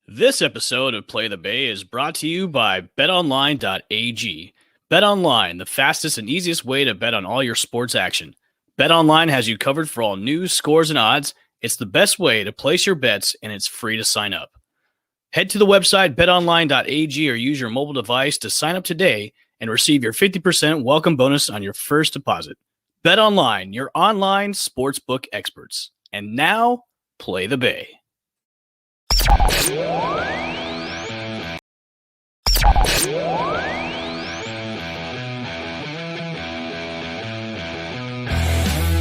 This episode of Play the Bay is brought to you by betonline.ag. BetOnline, the fastest and easiest way to bet on all your sports action. BetOnline has you covered for all news, scores, and odds. It's the best way to place your bets, and it's free to sign up. Head to the website betonline.ag or use your mobile device to sign up today and receive your 50% welcome bonus on your first deposit. BetOnline, your online sportsbook experts. And now, Play the Bay.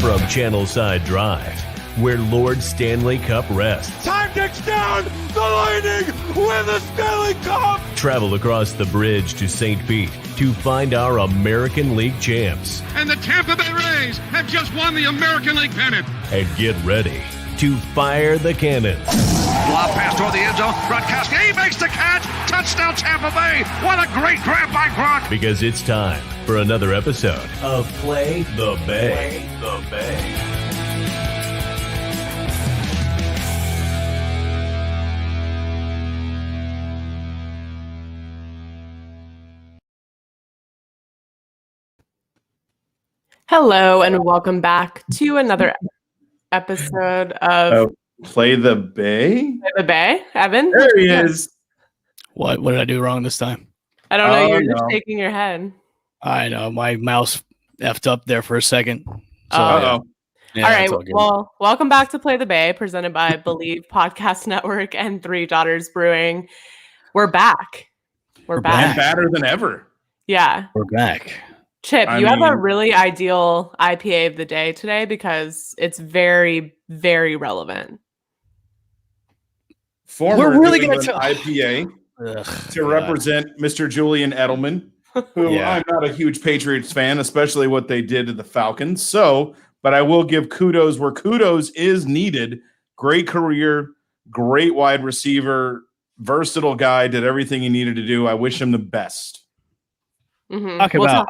From Channelside Drive, where Lord Stanley Cup rests. Time ticks down! The Lightning win the Stanley Cup! Travel across the bridge to St. Pete to find our American League champs. And the Tampa Bay Rays have just won the American League pennant. And get ready to fire the cannons. Lob pass toward the end zone. Gronkowski, he makes the catch. Touchdown Tampa Bay. What a great grab by Gronk. Because it's time for another episode of Play the Bay. Play the Bay. Hello and welcome back to another episode of Play the Bay. Play the Bay. Evan, There he is. What did I do wrong this time? I don't know. Oh, You're just no. shaking your head. I know my mouse effed up there for a second. So, Uh-oh. yeah, all right. it's all good. Well, welcome back to Play the Bay, presented by Believe Podcast Network and Three Daughters Brewing. We're back. We're back. And badder than ever. Yeah. We're back. Chip, I you have a mean- really ideal IPA of the day today because it's very, very relevant. Former We're really New gonna England IPA Ugh, to God. represent Mr. Julian Edelman, who Yeah. I'm not a huge Patriots fan, especially what they did to the Falcons. So, but I will give kudos where kudos is needed. Great career, great wide receiver, versatile guy, did everything he needed to do. I wish him the best. Mhm. Talk We'll about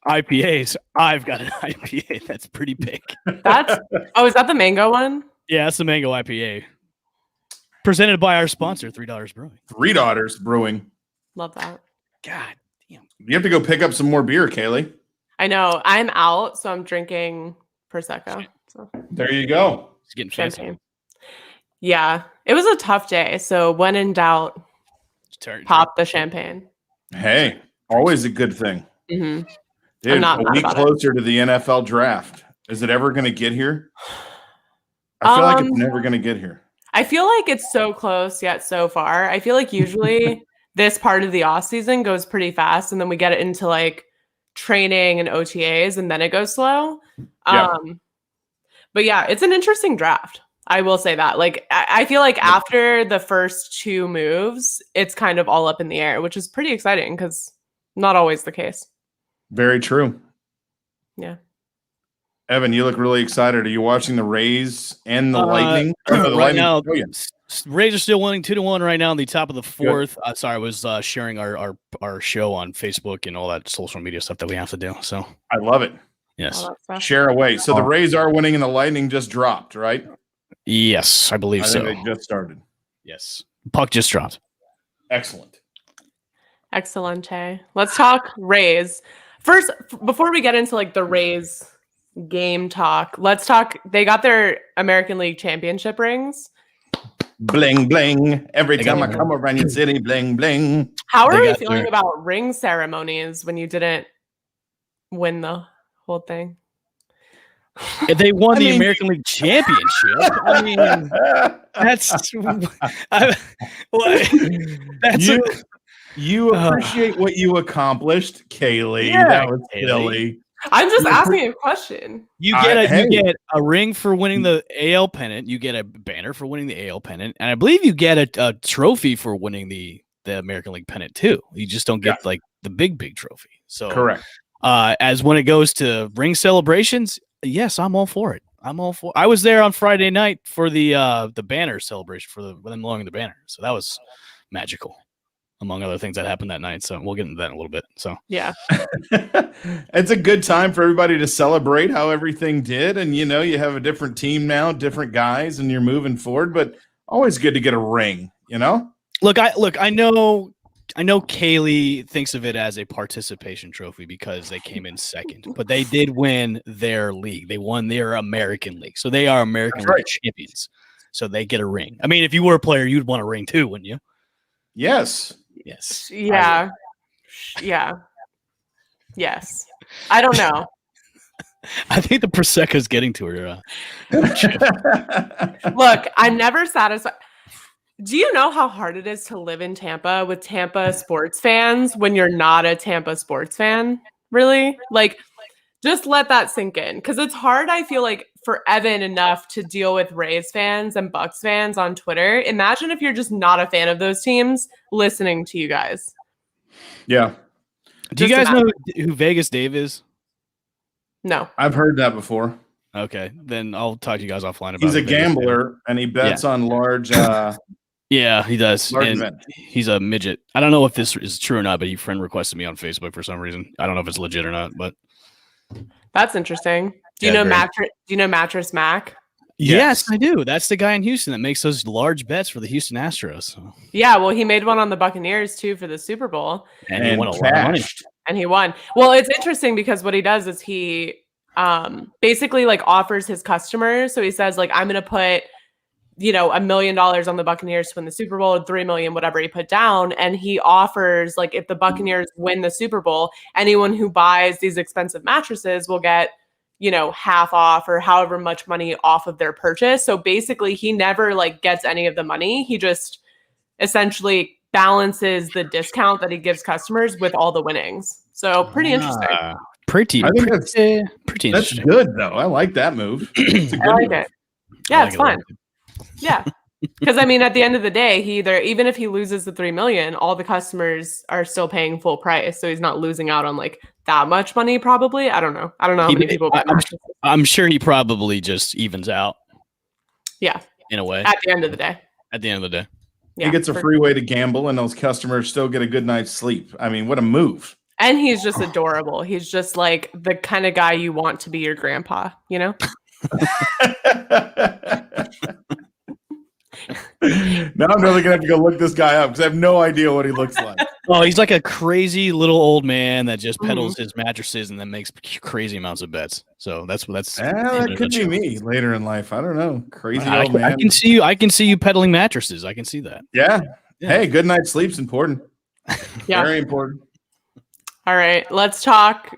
IPAs. I've got an IPA that's pretty big. That's is that the mango one? Yeah, that's the mango IPA. Presented by our sponsor, $3 Brewing. Three Daughters Brewing. Love that. God damn. You have to go pick up some more beer, Kaylee. I know. I'm out, so I'm drinking Prosecco. So There you go. It's getting fancy. champagne. Yeah. It was a tough day. So when in doubt, pop the champagne. Hey, always a good thing. hmm Dude, not a mad week about it. closer to the NFL draft. Is it ever going to get here? I feel like it's never going to get here. I feel like it's so close yet so far. I feel like usually this part of the off season goes pretty fast, and then we get it into like training and OTAs, and then it goes slow. Yeah. But yeah, it's an interesting draft. I will say that. Like, I feel like after the first two moves, it's kind of all up in the air, which is pretty exciting because not always the case. Very true. Yeah. Evan, you look really excited. Are you watching the Rays and the Lightning? Oh, no, the Right Lightning. now, Oh, yeah. Rays are still winning 2-1 right now in the top of the fourth. Sorry, I was sharing our show on Facebook and all that social media stuff that we have to do. So, I love it. yes. All that stuff. Share away. So the Rays are winning and the Lightning just dropped, right? Yes, I believe I so. think they just started. Yes. Puck just dropped. Excellent. Excellente. Let's talk Rays. First, before we get into like the Rays game talk, let's talk. They got their American League championship rings. Bling, bling. Every They got time I one. come around your city, bling, bling. How They are you got feeling their- about ring ceremonies when you didn't win the whole thing? They won I the mean- American League Championship. I mean, that's that's You, you appreciate what you accomplished, Kaylee. Yeah, that was Kaylee. silly. I'm just asking a question. you get Hey. you get a ring for winning the AL pennant. You get a banner for winning the AL pennant, and I believe you get a trophy for winning the American League pennant too. You just don't get like the big trophy. So Correct. As when it goes to ring celebrations, yes, I'm all for it. I was there on Friday night for the banner celebration for them lowering the banner. So that was magical, among other things that happened that night. So we'll get into that in a little bit. So Yeah. It's a good time for everybody to celebrate how everything did. And, you know, you have a different team now, different guys, and you're moving forward. But always good to get a ring, you know? Look, I know Kaylee thinks of it as a participation trophy because they came in second, but they did win their league. They won their American League. So they are American League champions. So they get a ring. I mean, if you were a player, you'd want a ring too, wouldn't you? Yes. Yes. Yeah. Yeah. Yes. I don't know. I think the Prosecco's getting to her. Look, I'm never satisfied. Do you know how hard it is to live in Tampa with Tampa sports fans when you're not a Tampa sports fan? Really? Like, just let that sink in. Because it's hard, I feel like, for Evan enough to deal with Rays fans and Bucs fans on Twitter. Imagine if you're just not a fan of those teams listening to you guys. Yeah. Do you guys know who Vegas Dave is? No. I've heard that before. Okay. Then I'll talk to you guys offline about it. He's a gambler, and he bets on large yeah, he does. And he's a midget. I don't know if this is true or not, but he friend requested me on Facebook for some reason. I don't know if it's legit or not, but that's interesting. Do you know Mattress Mac? Yes, I do. That's the guy in Houston that makes those large bets for the Houston Astros. So. Yeah, well, he made one on the Buccaneers too for the Super Bowl, and he won a lot of money. And he won. Well, it's interesting because what he does is he basically like offers his customers. So he says like, I'm going to put, $1 million on the Buccaneers to win the Super Bowl, 3 million, whatever he put down. And he offers like, if the Buccaneers win the Super Bowl, anyone who buys these expensive mattresses will get, half off or however much money off of their purchase. So basically he never like gets any of the money. He just essentially balances the discount that he gives customers with all the winnings. So pretty interesting. Pretty interesting. That's good though. I like that move. It's a good move. It. Yeah, it's fun. Yeah. Because I mean, at the end of the day, even if he loses the 3 million, all the customers are still paying full price. So he's not losing out on like that much money, probably. I don't know. I don't know how many people buy mattresses. I'm sure he probably just evens out. Yeah. In a way. At the end of the day. Yeah, he gets a free way to gamble, and those customers still get a good night's sleep. I mean, what a move. And he's just adorable. He's just like the kind of guy you want to be your grandpa, Now I'm really going to have to go look this guy up because I have no idea what he looks like. Oh, he's like a crazy little old man that just peddles his mattresses and then makes crazy amounts of bets. So that's that could be me later in life. I don't know. Crazy old man. I can see you peddling mattresses. I can see that. Yeah. Hey, good night's sleep's important. Yeah. Very important. All right, let's talk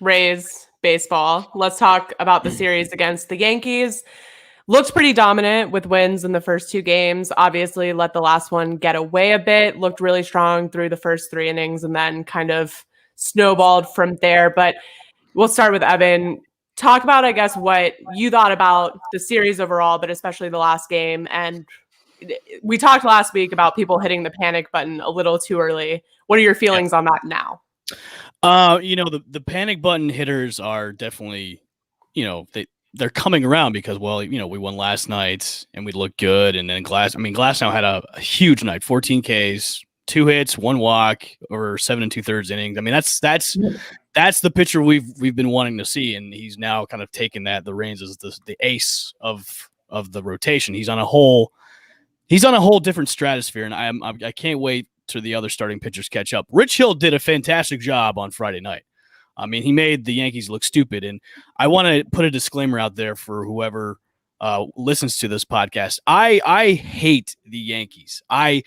Rays baseball. Let's talk about the series against the Yankees. Looked pretty dominant with wins in the first 2 games. Obviously, let the last one get away a bit. Looked really strong through the first 3 innings and then kind of snowballed from there. But we'll start with Evan. Talk about, I guess, what you thought about the series overall, but especially the last game. And we talked last week about people hitting the panic button a little too early. What are your feelings on that now? The panic button hitters are definitely, they're coming around because, we won last night and we looked good. And then Glasnow had a huge night, 14 Ks, 2 hits, 1 walk over 7 2/3 innings. I mean, that's the pitcher we've been wanting to see. And he's now kind of taken the reins as the ace of the rotation. He's on a whole different stratosphere. And I can't wait till the other starting pitchers catch up. Rich Hill did a fantastic job on Friday night. I mean, he made the Yankees look stupid. And I want to put a disclaimer out there for whoever listens to this podcast. I hate the Yankees. I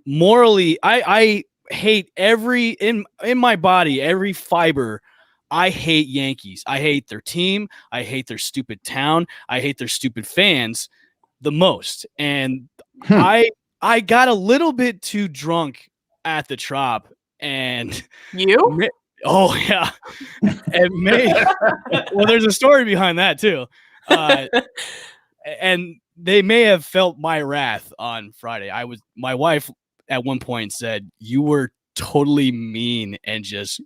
hate in my body, every fiber. I hate Yankees. I hate their team. I hate their stupid town. I hate their stupid fans the most. And I got a little bit too drunk at the Trop, and you? Oh yeah, well, there's a story behind that too, and they may have felt my wrath on Friday. My wife at one point said you were totally mean and just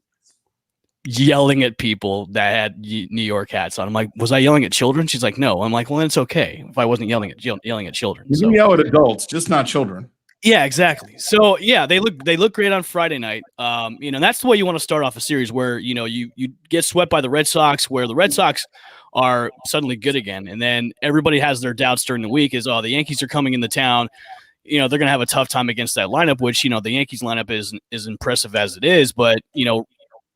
yelling at people that had New York hats on. I'm like, was I yelling at children? She's like, no. I'm like, well, it's okay if I wasn't yelling at children. You can yell at adults, just not children. Yeah, exactly. So yeah, they look great on Friday night. That's the way you want to start off a series where you get swept by the Red Sox, where the Red Sox are suddenly good again, and then everybody has their doubts during the week. The Yankees are coming into town. they're going to have a tough time against that lineup, which, the Yankees lineup is impressive as it is. But,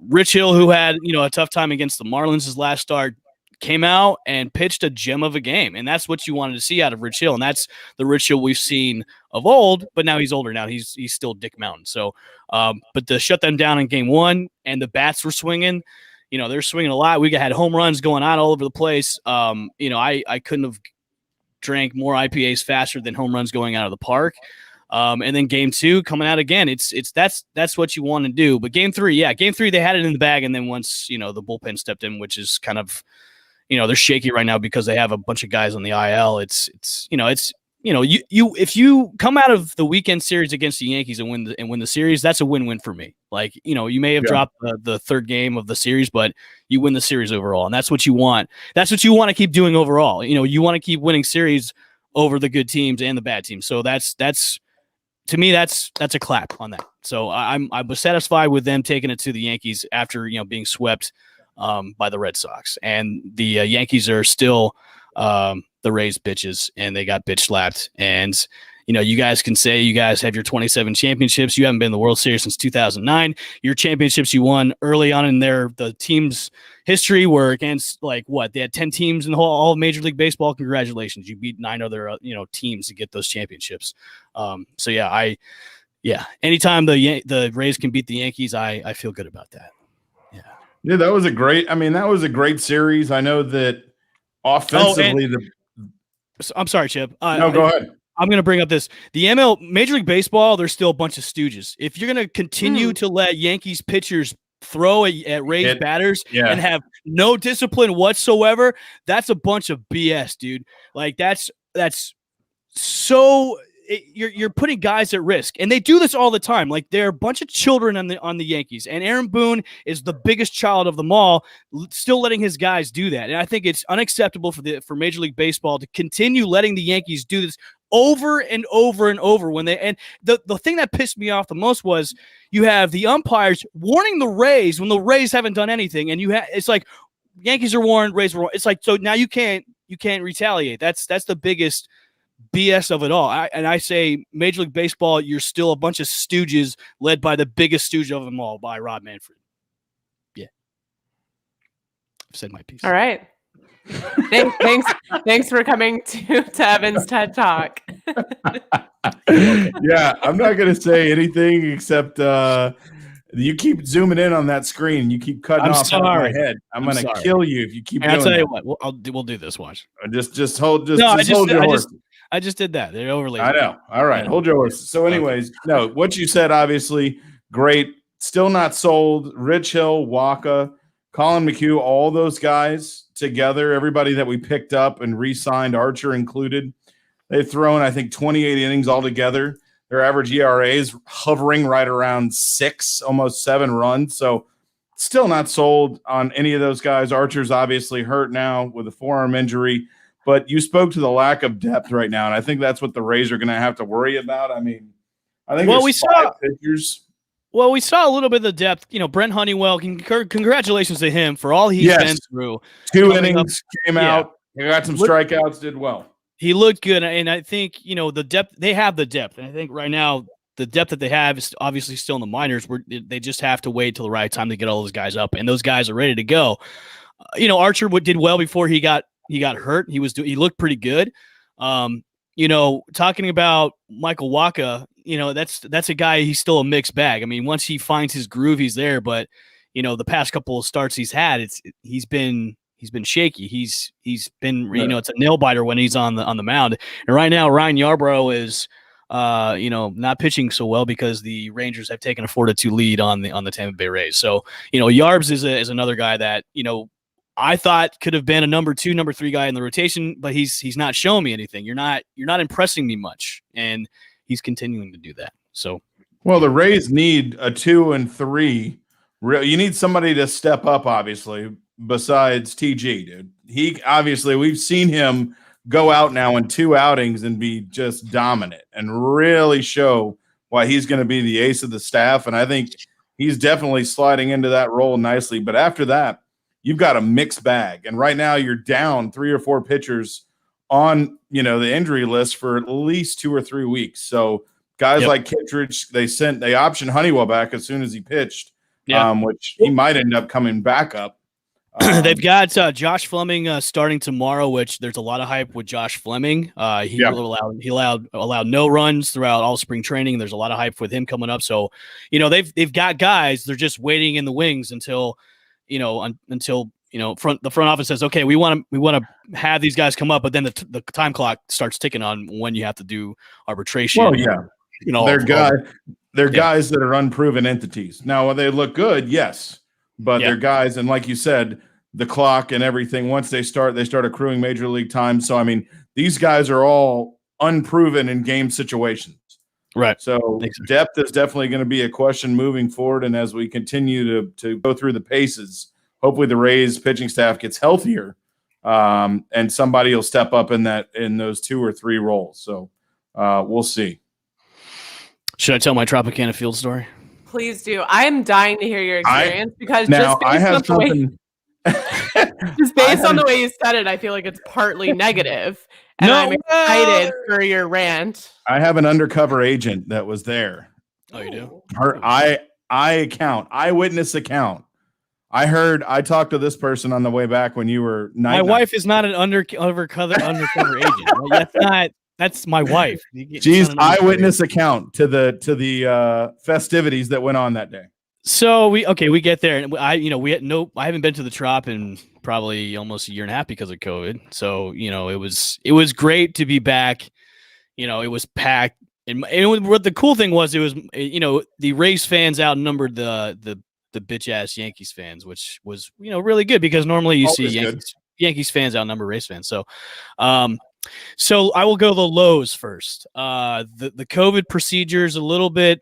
Rich Hill, who had, a tough time against the Marlins his last start, came out and pitched a gem of a game. And that's what you wanted to see out of Rich Hill. And that's the Rich Hill we've seen of old, but now he's older now. He's still Dick Mountain. So, but to shut them down in game one and the bats were swinging, they're swinging a lot. We had home runs going on all over the place. I couldn't have drank more IPAs faster than home runs going out of the park. And then game two coming out again. That's what you want to do. But game three, they had it in the bag. And then once, the bullpen stepped in, which is kind of, they're shaky right now because they have a bunch of guys on the IL. If you come out of the weekend series against the Yankees and win the series, that's a win-win for me. Like, you may have dropped the third game of the series, but you win the series overall. And that's what you want. That's what you want to keep doing overall. You want to keep winning series over the good teams and the bad teams. So that's to me, that's a clap on that. So I was satisfied with them taking it to the Yankees after, being swept by the Red Sox. And the Yankees are still the Rays bitches, and they got bitch slapped. And, you guys can say you guys have your 27 championships. You haven't been in the World Series since 2009. Your championships you won early on in the team's history were against, they had 10 teams in the all of Major League Baseball. Congratulations. You beat 9 other, teams to get those championships. Anytime the Rays can beat the Yankees, I feel good about that. Yeah, that was a great series. I know that offensively, I'm sorry, Chip. No, go ahead. I'm going to bring up this. The Major League Baseball, they're still a bunch of stooges. If you're going to continue to let Yankees pitchers throw at Rays batters and have no discipline whatsoever, that's a bunch of BS, dude. Like that's so you're putting guys at risk, and they do this all the time. Like they're a bunch of children on the Yankees, and Aaron Boone is the biggest child of them all, still letting his guys do that. And I think it's unacceptable for Major League Baseball to continue letting the Yankees do this over and over and over. The thing that pissed me off the most was you have the umpires warning the Rays when the Rays haven't done anything, and it's like Yankees are warned, Rays were warned. It's like, so now you can't retaliate. That's the biggest BS of it all. I say Major League Baseball, you're still a bunch of stooges led by the biggest stooge of them all, by Rob Manfred. Yeah. I've said my piece. All right. Thanks for coming to Evan's TED Talk. Yeah, I'm not going to say anything except you keep zooming in on that screen. You keep cutting off my head. I'm going to kill you if you keep doing that. I'll tell you what. We'll do this. Watch. Just hold your horse. I just did that. They're overly. I know. All right. Hold your horse. So anyways, no, what you said, obviously, great. Still not sold. Rich Hill, Waka, Colin McHugh, all those guys together, everybody that we picked up and re-signed, Archer included, they've thrown, I think, 28 innings altogether. Their average ERA is hovering right around 6, almost 7 runs. So still not sold on any of those guys. Archer's obviously hurt now with a forearm injury. But you spoke to the lack of depth right now, and I think that's what the Rays are going to have to worry about. I mean, I think we saw pitchers. Well, we saw a little bit of the depth. Brent Honeywell. Congratulations to him for all he's been through. 2 innings came out. He got some strikeouts. Did well. He looked good, and I think the depth. They have the depth, and I think right now the depth that they have is obviously still in the minors. Where they just have to wait till the right time to get all those guys up, and those guys are ready to go. Archer did well before he got hurt. He looked pretty good. Talking about Michael Waka, that's a guy, he's still a mixed bag. I mean, once he finds his groove, he's there, but the past couple of starts he's had, he's been shaky. He's been, it's a nail biter when he's on the mound. And right now Ryan Yarbrough is not pitching so well because the Rangers have taken a 4-2 lead on the Tampa Bay Rays. So, Yarbs is another guy that, I thought could have been a number 2, number 3 guy in the rotation, but he's not showing me anything. You're not impressing me much, and he's continuing to do that. So, well, the Rays need a 2 and 3. You need somebody to step up, obviously, besides TG, dude. He obviously, we've seen him go out now in 2 outings and be just dominant and really show why he's going to be the ace of the staff. And I think he's definitely sliding into that role nicely. But after that, you've got a mixed bag. And right now you're down 3 or 4 pitchers on, the injury list for at least 2 or 3 weeks. So guys like Kittredge, they optioned Honeywell back as soon as he pitched, which he might end up coming back up. They've got Josh Fleming starting tomorrow, which there's a lot of hype with Josh Fleming. He allowed no runs throughout all spring training. There's a lot of hype with him coming up. So, they've got guys. They're just waiting in the wings until the front office says, okay, we want to have these guys come up, but then the time clock starts ticking on when you have to do arbitration. Well, yeah, they're guys that are unproven entities. Now, they look good, yes, but they're guys, and like you said, the clock and everything. Once they start accruing major league time. So, I mean, these guys are all unproven in game situations. Right. So depth is definitely going to be a question moving forward, and as we continue to go through the paces. Hopefully the Rays pitching staff gets healthier, and somebody will step up in those 2 or 3 roles. So we'll see. Should I tell my Tropicana Field story? Please do. I am dying to hear your experience because just based on the way you said it, I feel like it's partly negative. And I'm excited for your rant. I have an undercover agent that was there. Oh, you do? Eyewitness account. I talked to this person on the way back when you were My wife is not an undercover agent. That's my wife. She's eyewitness account to the festivities that went on that day. So we get there, and I haven't been to the Trop in probably almost a year and a half because of COVID. So it was great to be back. It was packed, and what the cool thing was, it was the Rays fans outnumbered the bitch ass Yankees fans, which was really good because normally you see Yankees fans outnumber Rays fans. So so I will go the lows first. The COVID procedures a little bit.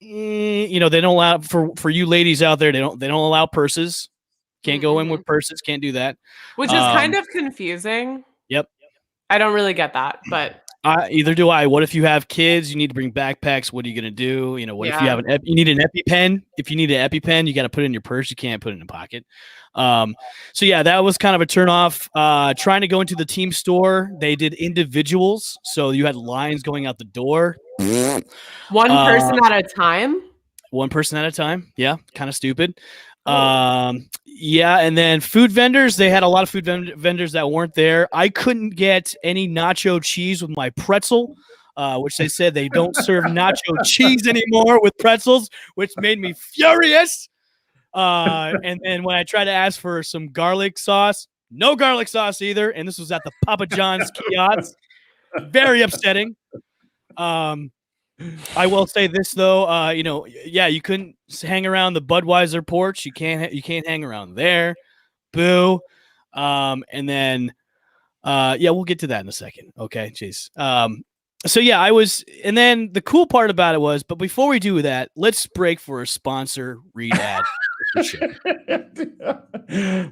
They don't allow for you ladies out there. They don't allow purses. Can't go in with purses. Can't do that. Which is kind of confusing. Yep. I don't really get that, but either do I. What if you have kids? You need to bring backpacks. What are you gonna do? What if you have you need an EpiPen? If you need an EpiPen, you got to put it in your purse. You can't put it in a pocket. So yeah, that was kind of a turnoff. Trying to go into the team store, they did individuals, so you had lines going out the door. One person at a time. One person at a time. Yeah, kind of stupid. Yeah, and then food vendors, they had a lot of food vendors that weren't there. I couldn't get any nacho cheese with my pretzel, which they said they don't serve nacho cheese anymore with pretzels, which made me furious. And then when I tried to ask for some garlic sauce, no garlic sauce either. And this was at the Papa John's kiosk. Very upsetting. I will say this though, you couldn't hang around the Budweiser porch. You can't hang around there. Boo. And then, we'll get to that in a second. Okay. Jeez. So yeah, and then the cool part about it was, but before we do that, let's break for a sponsor read ad.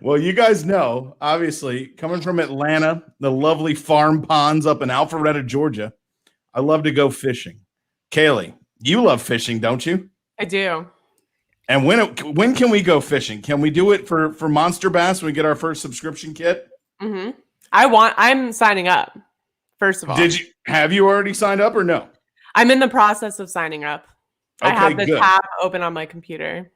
Well, you guys know, obviously, coming from Atlanta, the lovely farm ponds up in Alpharetta, Georgia, I love to go fishing. Kaylee, you love fishing, don't you? I do. And when can we go fishing? Can we do it for Monster Bass when we get our first subscription kit? Mm-hmm. I'm signing up, first of all. Have you already signed up or no? I'm in the process of signing up. Okay, I have the good. tab open on my computer.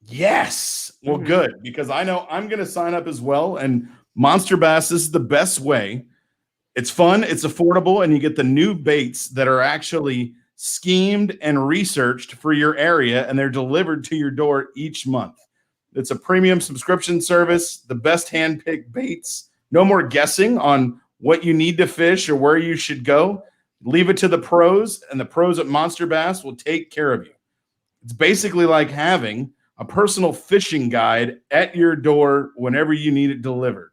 Yes. Well, good, because I know I'm going to sign up as well. And Monster Bass, this is the best way. It's fun, it's affordable, and you get the new baits that are actually schemed and researched for your area, and they're delivered to your door each month. It's a premium subscription service, the best hand-picked baits. No more guessing on what you need to fish or where you should go. Leave it to the pros, and the pros at Monster Bass will take care of you. It's basically like having a personal fishing guide at your door whenever you need it delivered.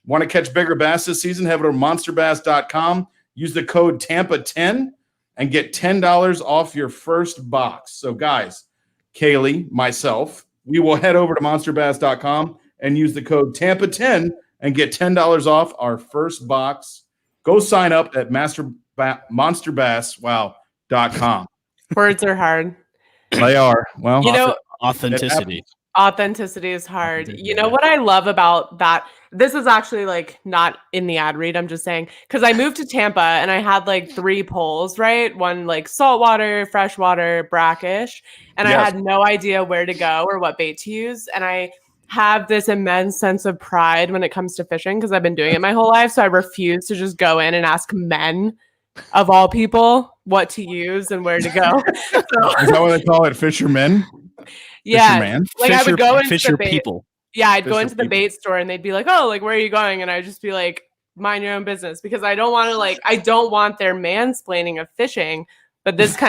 Want to catch bigger bass this season? Head over to monsterbass.com. Use the code TAMPA10 and get $10 off your first box. So guys, Kaylee, myself, we will head over to monsterbass.com and use the code TAMPA10 and get $10 off our first box. Go sign up at monsterbass.com. Words are hard. They are. Well, authenticity. Authenticity is hard. Authenticity, You know yeah. what I love about that? This is actually like not in the ad read. I'm just saying because I moved to Tampa and I had like 3 poles, right? One like saltwater, freshwater, brackish, and I Yes. had no idea where to go or what bait to use. And I have this immense sense of pride when it comes to fishing because I've been doing it my whole life. So I refuse to just go in and ask men of all people what to use and where to go. So, Is that what they call it? Fishermen? yeah, Fisherman? like I would go into Fisher the bait. people. Yeah, I'd go Fisher into the people. bait store and they'd be like, "Oh, like where are you going?" And I'd just be like, "Mind your own business," because I don't want to I don't want their mansplaining of fishing. But this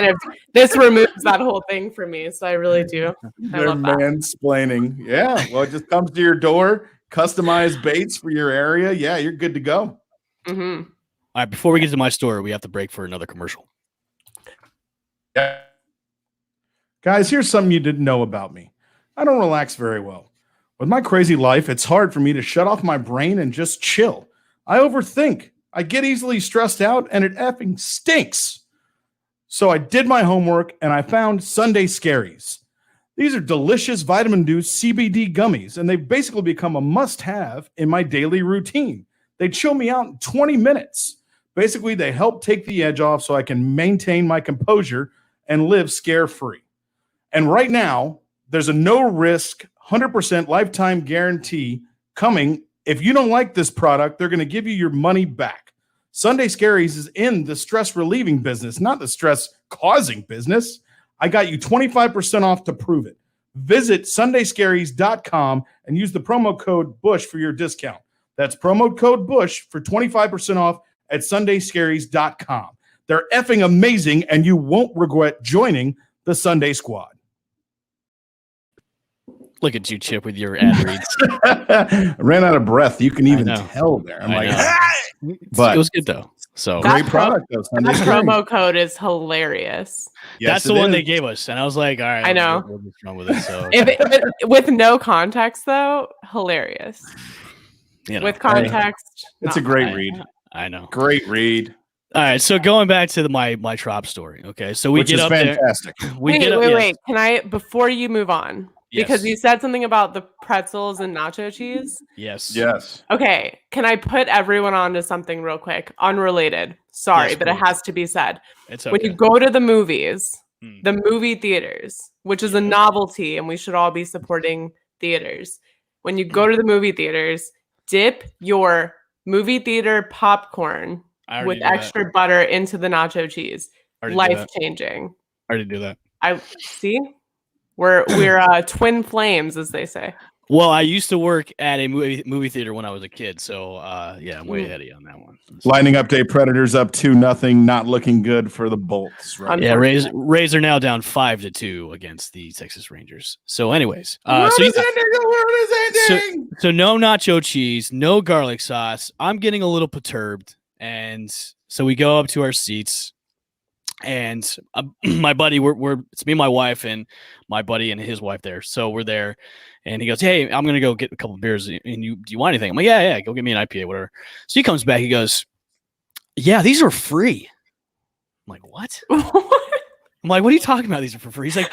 removes that whole thing for me. So I really do. I They're love that. mansplaining. Yeah. Well, it just comes to your door, customized baits for your area. Yeah, you're good to go. Hmm. All right, before we get to my story, we have to break for another commercial. Yeah. Guys, here's something you didn't know about me. I don't relax very well. With my crazy life, it's hard for me to shut off my brain and just chill. I overthink. I get easily stressed out, and it effing stinks. So I did my homework, and I found Sunday Scaries. These are delicious vitamin-induced CBD gummies, and they've basically become a must-have in my daily routine. They chill me out in 20 minutes. Basically, they help take the edge off so I can maintain my composure and live scare-free. And right now, there's a no-risk, 100% lifetime guarantee coming. If you don't like this product, they're going to give you your money back. Sunday Scaries is in the stress-relieving business, not the stress-causing business. I got you 25% off to prove it. Visit sundayscaries.com and use the promo code BUSH for your discount. That's promo code BUSH for 25% off at sundayscaries.com. They're effing amazing, and you won't regret joining the Sunday Squad. Look at you, Chip, with your ad reads. I ran out of breath. You can even know. tell there. I'm I like, know. "Ah!" But it was good though. So That Great product, though. Sunday That Scaries. promo code is hilarious. Yes, that's the it one is. they gave us, and I was like, all right, I know. we'll just run with it. So With no context, though, hilarious. you know, With context, It's not a great I- read. I know. Great read. All right, so going back to my Trop story. Okay, so we Which get is up fantastic. there. We Wait, get up. wait, yes. wait. Can I, before you move on, because Yes. you said something about the pretzels and nacho cheese. Yes. Yes. Okay, can I put everyone on to something real quick? Unrelated. Sorry, Yes, but it please. has to be said. It's When okay. you go to the movies, Hmm. the movie theaters, which is a novelty, and we should all be supporting theaters. When you go to the movie theaters, dip your movie theater popcorn I already with do that. extra butter into the nacho cheese. I already do Life that. changing. I already do that. I see. We're twin flames, as they say. Well, I used to work at a movie theater when I was a kid, so yeah, I'm way ahead of you on that one. Lightning update. Predators up 2-0. Not looking good for the Bolts. Right. Yeah, Unfortunate. Rays are now down 5-2 against the Texas Rangers. So, anyways, World so is ending. The world is ending. So no nacho cheese, no garlic sauce. I'm getting a little perturbed, and so we go up to our seats, and my buddy, it's me, and my wife, and my buddy and his wife there. So we're there, and he goes, "Hey, I'm gonna go get a couple of beers, and do you want anything?" I'm like, "Yeah, go get me an IPA, whatever." So he comes back, he goes, "Yeah, these are free." I'm like, "What?" I'm like, "What are you talking about? These are for free." He's like,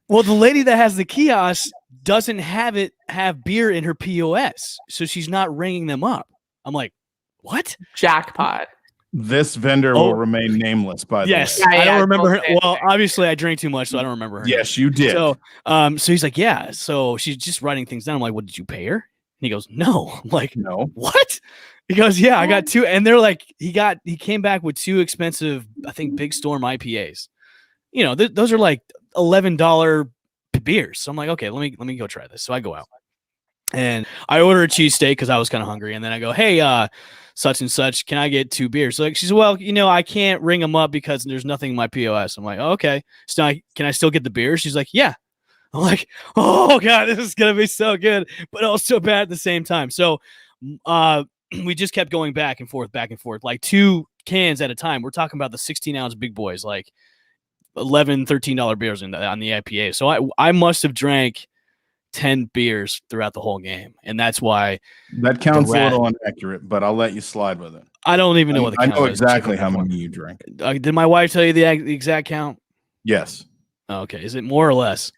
"Well, the lady that has the kiosk doesn't have beer in her POS, so she's not ringing them up." I'm like, "What?" Jackpot. This vendor will remain nameless, by the Yes, way. Yeah, I don't yeah, remember her. don't say Well, anything. obviously, I drank too much, so I don't remember her. Yes, you did. So, so he's like, "Yeah." So she's just writing things down. I'm like, "What, did you pay her?" And he goes, "No." I'm like, No. "What?" He goes, "Yeah, I got 2." And they're like, he came back with 2 expensive, I think, Big Storm IPAs. You know, those are like $11 beers. So I'm like, okay, let me go try this. So I go out and I order a cheesesteak because I was kind of hungry. And then I go, "Hey, such and such, can I get 2 beers?" So like, she said, "Well, I can't ring them up because there's nothing in my POS." I'm like, "Oh, okay. So can I still get the beer?" She's like, "Yeah." I'm like, "Oh God, this is gonna be so good, but also bad at the same time." So, we just kept going back and forth, like 2 cans at a time. We're talking about the 16-ounce big boys, like $11, $13 beers on the IPA. So I must have drank 10 beers throughout the whole game, and that's why That counts a rat. little inaccurate, but I'll let you slide with it. I don't even know what the I count know is. exactly how many you drank. Did my wife tell you the exact count? Yes, Okay, is it more or less?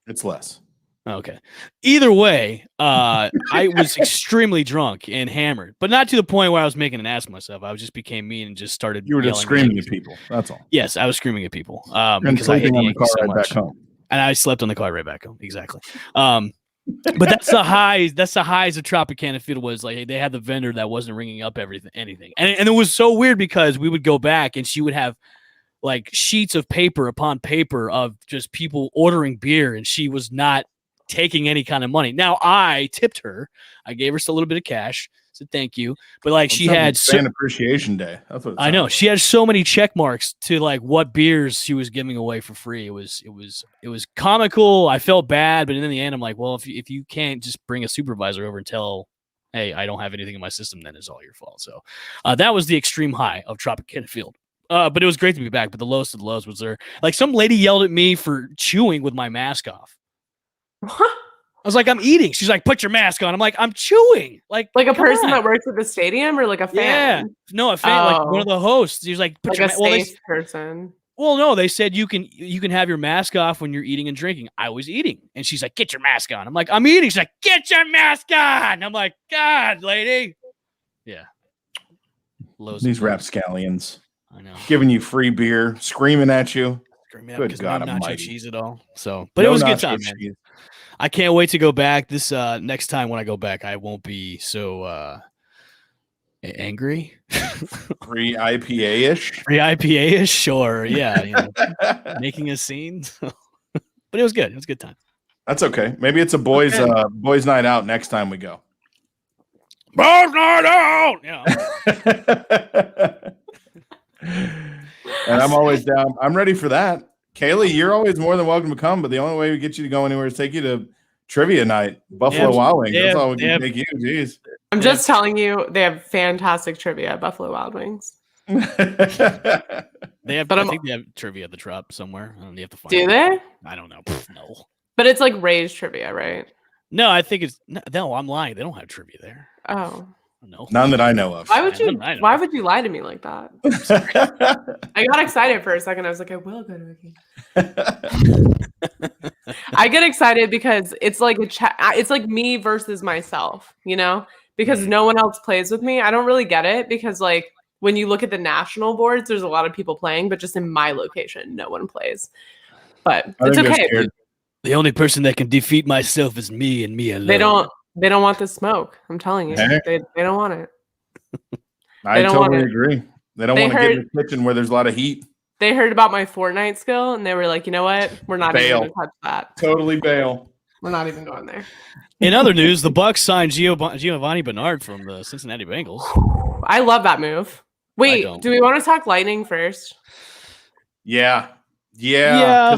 it's less. Okay. Either way, I was extremely drunk and hammered, but not to the point where I was making an ass of myself. I just became mean and just started. You were just yelling screaming names. at people. That's all. Yes, I was screaming at people And because I hate sleeping the on the car Yankees so ride much. back home. And I slept on the car right back home. Exactly. But that's the highs. That's the highs of Tropicana Field was like they had the vendor that wasn't ringing up anything, and it was so weird because we would go back and she would have like sheets of paper upon paper of just people ordering beer, and she was not taking any kind of money. Now I tipped her. I gave her a little bit of cash. Said thank you, but like she had fan appreciation day. That's what I know she had so many check marks to like what beers she was giving away for free. It was comical. I felt bad, but in the end, I'm like, well, if you can't just bring a supervisor over and tell, hey, I don't have anything in my system, then it's all your fault. So that was the extreme high of Tropicana Field. But it was great to be back. But the lowest of the lows was there. Like some lady yelled at me for chewing with my mask off. I was like, I'm eating. She's like, put your mask on. I'm like, I'm chewing. Like a person that works at the stadium or like a fan? Yeah. No, a fan, like one of the hosts. He's like, put like your a safe person. Well, no, they said you can have your mask off when you're eating and drinking. I was eating. And she's like, get your mask on. I'm like, I'm eating. She's like, get your mask on. I'm like, God, lady. Yeah. These rapscallions. I know. Giving you free beer, screaming at you. Good God almighty. Nacho cheese at all. So, but no, it was a good time, man. I can't wait to go back. This next time when I go back, I won't be so angry. Free IPA-ish? Free IPA-ish? Sure. Yeah. Making a scene. But it was good. It was a good time. That's okay. Maybe it's a boys night out next time we go. Boys night out! Yeah. And I'm always down. I'm ready for that. Kaylee, you're always more than welcome to come, but the only way we get you to go anywhere is take you to trivia night, Buffalo Wild Wings. That's all we can take you. Jeez. I'm just telling you, they have fantastic trivia at Buffalo Wild Wings. They have, I think they have trivia at the Trop somewhere. I don't know, you have to find Do they? I don't know. No. But it's like raised trivia, right? No, I think it's no. I'm lying. They don't have trivia there. Oh. No. None that I know of. Why would you lie to me like that? I got excited for a second. I was like, I will go to a game. I get excited because it's like it's like me versus myself, you know? Because no one else plays with me. I don't really get it because like when you look at the national boards, there's a lot of people playing, but just in my location, no one plays. But it's okay. The only person that can defeat myself is me and me alone. They don't want the smoke. I'm telling you. They don't want it. I totally agree. They don't want to get in the kitchen where there's a lot of heat. They heard about my Fortnite skill and they were like, you know what? We're not even going to touch that. Totally bail. We're not even going there. In other news, the Bucs signed Giovanni Bernard from the Cincinnati Bengals. I love that move. Wait, do we want to talk Lightning first? Yeah. Yeah.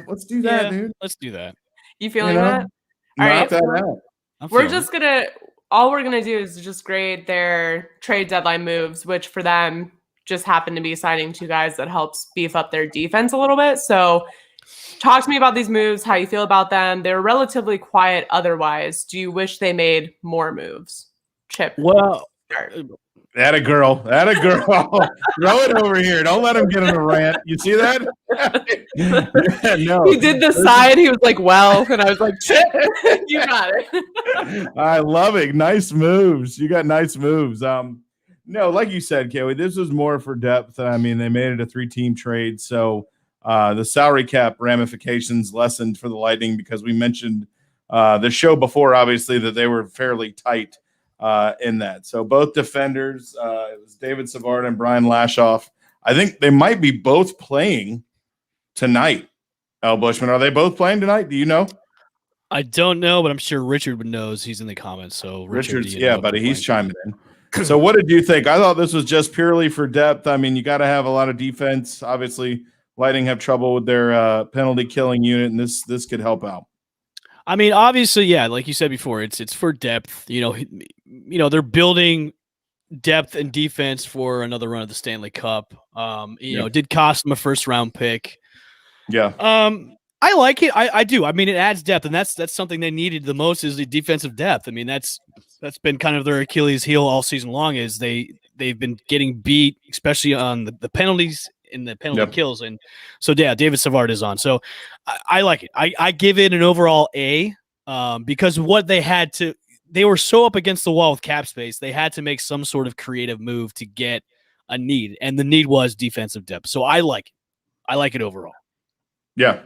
Let's do that, dude. Let's do that. You feeling that? All right. All we're gonna do is just grade their trade deadline moves, which for them just happened to be signing two guys that helps beef up their defense a little bit. So talk to me about these moves, how you feel about them. They're relatively quiet otherwise. Do you wish they made more moves? Chip. Well, That a girl. Throw it over here. Don't let him get in a rant. You see that? No. He did the side. He was like, well, and I was like, Chip, you got it. I love it. Nice moves. You got nice moves. No, like you said, Kaylee, this was more for depth. I mean, they made it a 3-team trade. So the salary cap ramifications lessened for the Lightning because we mentioned the show before, obviously, that they were fairly tight in that. So both defenders, it was David Savard and Brian Lashoff. I think they might be both playing tonight. Al Bushman, are they both playing tonight? Do you know? I don't know, but I'm sure Richard knows. He's in the comments. So Richard's, buddy, he's chiming in. So what did you think? I thought this was just purely for depth. I mean, you got to have a lot of defense. Obviously, Lightning have trouble with their penalty killing unit, and this could help out. I mean, obviously, yeah, like you said before, it's for depth. You know, they're building depth and defense for another run of the Stanley Cup. You know, it did cost them a first-round pick. Yeah. I like it. I do. I mean, it adds depth, and that's something they needed the most is the defensive depth. I mean, that's been kind of their Achilles heel all season long. Is they've been getting beat, especially on the penalties in the penalty kills. And so, yeah, David Savard is on. So I like it. I give it an overall A because what they were so up against the wall with cap space. They had to make some sort of creative move to get a need. And the need was defensive depth. So I like it. I like it overall. Yeah.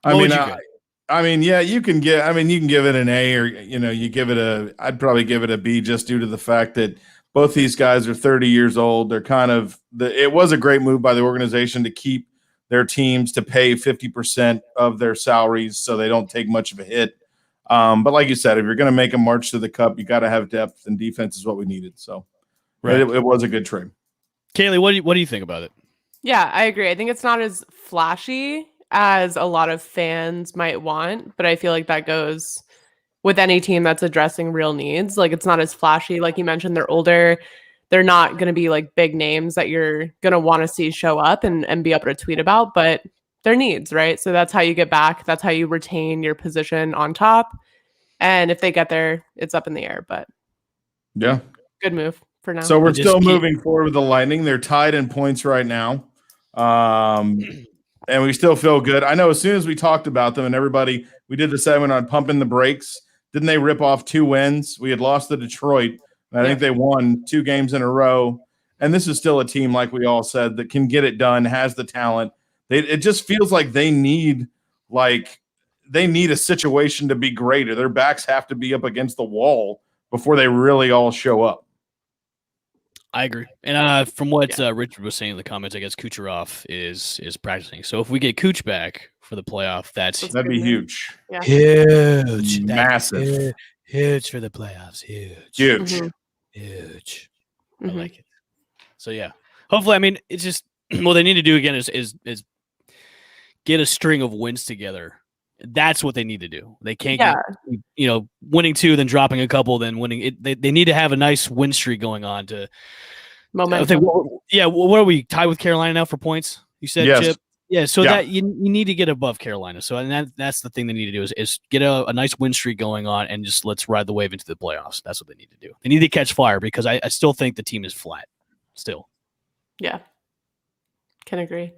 You can give it an A, or, I'd probably give it a B just due to the fact that both these guys are 30 years old. They're it was a great move by the organization to keep their teams to pay 50% of their salaries so they don't take much of a hit. But like you said, if you're going to make a march to the cup, you got to have depth, and defense is what we needed. So it was a good trade. Kaylee, what do you think about it? Yeah, I agree. I think it's not as flashy as a lot of fans might want, but I feel like that goes with any team that's addressing real needs. Like, it's not as flashy. Like you mentioned, they're older. They're not going to be like big names that you're going to want to see show up and be able to tweet about, but they're needs, right? So that's how you get back. That's how you retain your position on top. And if they get there, it's up in the air, but yeah, good move for now. So we're still moving forward with the Lightning. They're tied in points right now. And we still feel good. I know as soon as we talked about them and everybody, we did the segment on pumping the brakes. Didn't they rip off 2 wins? We had lost to Detroit. And I think they won 2 games in a row. And this is still a team, like we all said, that can get it done, has the talent. It just feels like they need a situation to be greater. Their backs have to be up against the wall before they really all show up. I agree. And from what Richard was saying in the comments, I guess Kucherov is practicing. So if we get Kuch back for the playoff, that'd be huge. Yeah. Huge. Massive. Huge for the playoffs. Huge. Mm-hmm. Huge. I like it. So yeah. Hopefully, I mean, it's just what they need to do again is get a string of wins together. That's what they need to do. They can't get, winning 2, then dropping a couple, then winning. They need to have a nice win streak going on to momentum. What are we tied with Carolina now for points? You said, yes. Chip. Yeah, so that you need to get above Carolina. So and that's the thing they need to do is get a nice win streak going on and just let's ride the wave into the playoffs. That's what they need to do. They need to catch fire because I still think the team is flat. Still. Yeah. Can agree.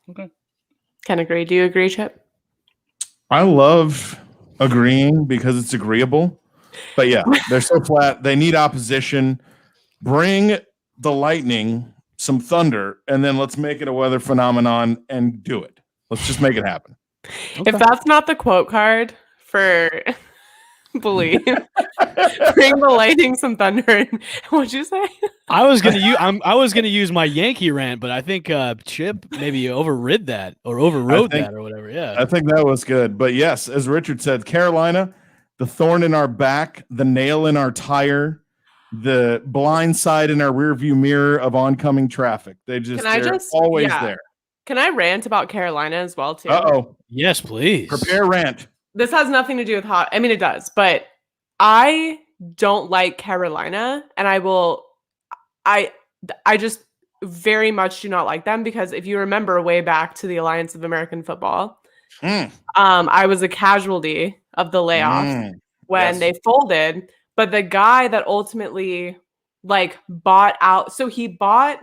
Okay. Can agree. Do you agree, Chip? I love agreeing because it's agreeable. But yeah, they're so flat. They need opposition. Bring the Lightning some thunder, and then let's make it a weather phenomenon and do it. Let's just make it happen. Okay. If that's not the quote card for believe, bring the Lightning some thunder. What'd you say? I was gonna use my Yankee rant, but I think Chip maybe overrode that or whatever. Yeah, I think that was good. But yes, as Richard said, Carolina, the thorn in our back, the nail in our tire, the blind side in our rearview mirror of oncoming traffic. They're always there. Can I rant about Carolina as well too? Uh-oh. Yes, please. Prepare rant. This has nothing to do with I mean, it does, but I don't like Carolina, and I just very much do not like them because if you remember way back to the Alliance of American Football, I was a casualty of the layoff when they folded, but the guy that ultimately bought out, so he bought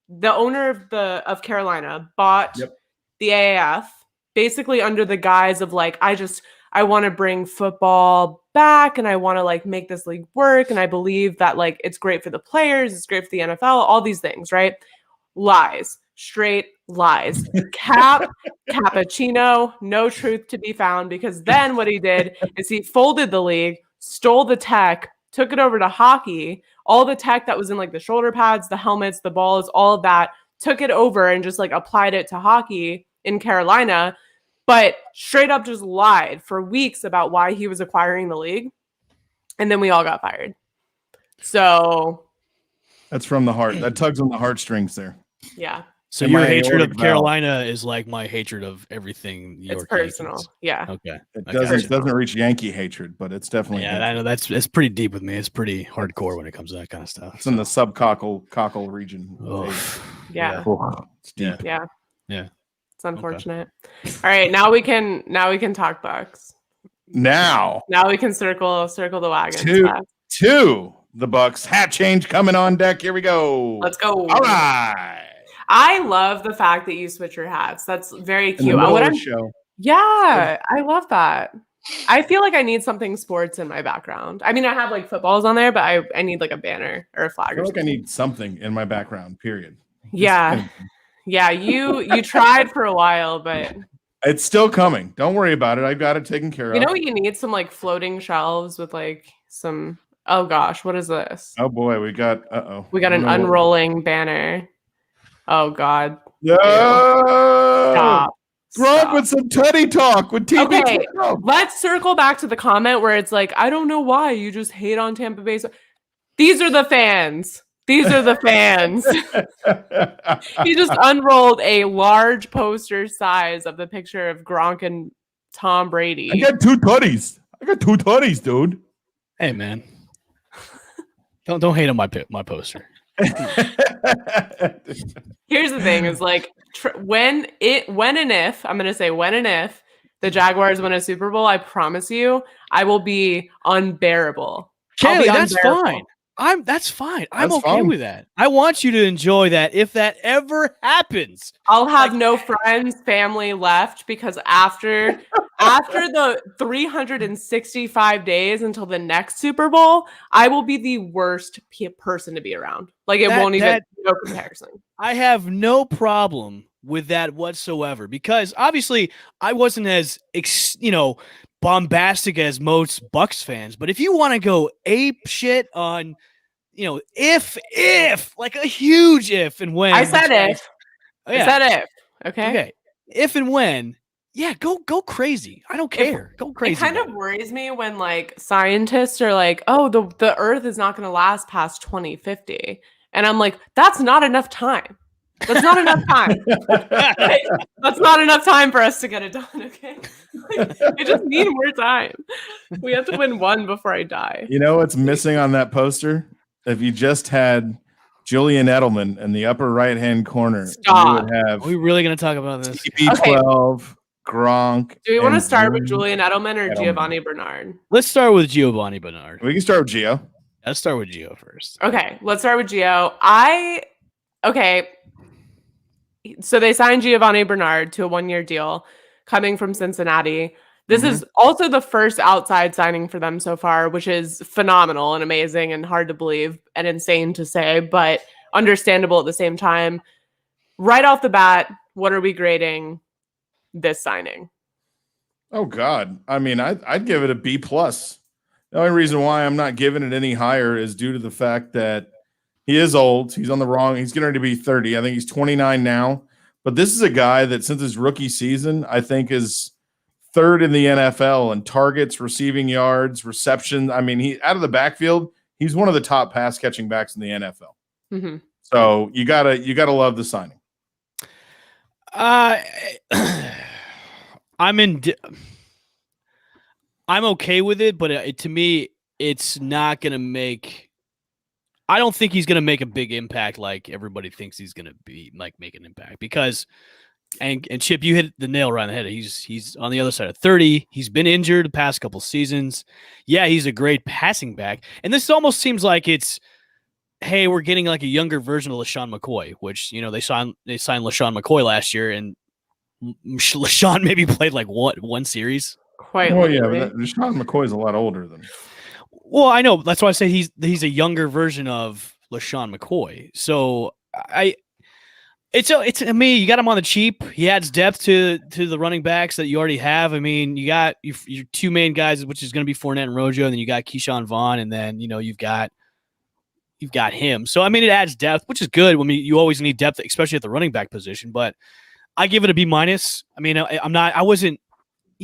the owner of Carolina bought the AAF basically under the guise of I want to bring football back and I want to make this league work. And I believe that it's great for the players. It's great for the NFL, all these things, right? Lies, straight lies, cappuccino, no truth to be found, because then what he did is he folded the league, stole the tech, took it over to hockey, all the tech that was in the shoulder pads, the helmets, the balls, all of that, took it over and just applied it to hockey in Carolina. But straight up just lied for weeks about why he was acquiring the league. And then we all got fired. So that's from the heart. That tugs on the heartstrings there. Yeah. So your hatred of Carolina is like my hatred of everything. It's personal. Yankees. Yeah. Okay. It doesn't reach Yankee hatred, but it's definitely. Yeah, I know it's pretty deep with me. It's pretty hardcore when it comes to that kind of stuff. It's in the subcockle region. Yeah. It's deep. Yeah. Yeah. It's unfortunate. Okay. All right, now we can talk Bucs. Now we can circle the wagon. To the Bucs. Hat change coming on deck. Here we go. Let's go. All right. I love the fact that you switch your hats. That's very In the cute. middle What of I'm the show. Yeah, I love that. I feel like I need something sports in my background. I mean, I have like footballs on there, but I need like a banner or a I flag feel or like I something. need something in my background, period. Yeah. Yeah, you tried for a while, but It's still coming. Don't worry about it. I've got it taken care you know of. what you need? Some like floating shelves with like some oh gosh, what is this? Oh boy, we got We got an unrolling banner. Oh god. No! Stop. Gronk Stop. with some tutty talk with TB. Okay, let's circle back to the comment where it's like, I don't know why you just hate on Tampa Bay. These are the fans. These are the fans. He just unrolled a large poster size of the picture of Gronk and Tom Brady. I got two tutties, dude. Hey man, don't hate on my poster. Here's the thing: is like when and if the Jaguars win a Super Bowl, I promise you, I will be unbearable. Kaylee, that's fine. That's fine. I'm That's okay fine. with that. I want you to enjoy that if that ever happens. I'll have no friends, family left because after the 365 days until the next Super Bowl, I will be the worst person to be around. Like it won't even no comparison. I have no problem with that whatsoever because obviously I wasn't as bombastic as most Bucs fans, but if you want to go ape shit on if like a huge if and when I said if. Oh, yeah. I said if. Okay. If and when, yeah, go crazy. I don't care. Go crazy. It kind of worries me when like scientists are like, oh, the Earth is not going to last past 2050. And I'm like, that's not enough time. That's not enough time. That's not enough time for us to get it done, okay? I just need more time. We have to win one before I die. You know what's missing on that poster? If you just had Julian Edelman in the upper right-hand corner, Stop. you would have Are we really going to talk about this? TB12, Gronk. Do we want to and start with Julian Edelman or Edelman. Giovanni Bernard? Let's start with Giovanni Bernard. We can start with Gio. Let's start with Gio first. Okay, let's start with Gio. So they signed Giovanni Bernard to a 1-year deal coming from Cincinnati. This is also the first outside signing for them so far, which is phenomenal and amazing and hard to believe and insane to say, but understandable at the same time. Right off the bat, what are we grading this signing? Oh God. I mean, I'd give it a B+. The only reason why I'm not giving it any higher is due to the fact that he is old. He's getting ready to be 30. I think he's 29 now. But this is a guy that since his rookie season, I think is third in the NFL in targets, receiving yards, reception. I mean, he out of the backfield, he's one of the top pass catching backs in the NFL. Mm-hmm. So you gotta love the signing. I'm okay with it, but to me, it's not going to make. I don't think he's going to make a big impact like everybody thinks he's going to be like make an impact because, and Chip, you hit the nail right on the head. He's on the other side of 30. He's been injured the past couple seasons. Yeah, he's a great passing back, and this almost seems like it's, hey, we're getting like a younger version of LaShawn McCoy, which they signed LaShawn McCoy last year, and LaShawn maybe played like one series. Quite. Oh yeah, but LaShawn McCoy is a lot older than. Well, I know. That's why I say he's a younger version of LaShawn McCoy. So it's me. You got him on the cheap. He adds depth to the running backs that you already have. I mean, you got your two main guys, which is going to be Fournette and Rojo, and then you got Keyshawn Vaughn, and then you've got him. So I mean, it adds depth, which is good. I mean, you always need depth, especially at the running back position. But I give it a B-. I mean, I wasn't.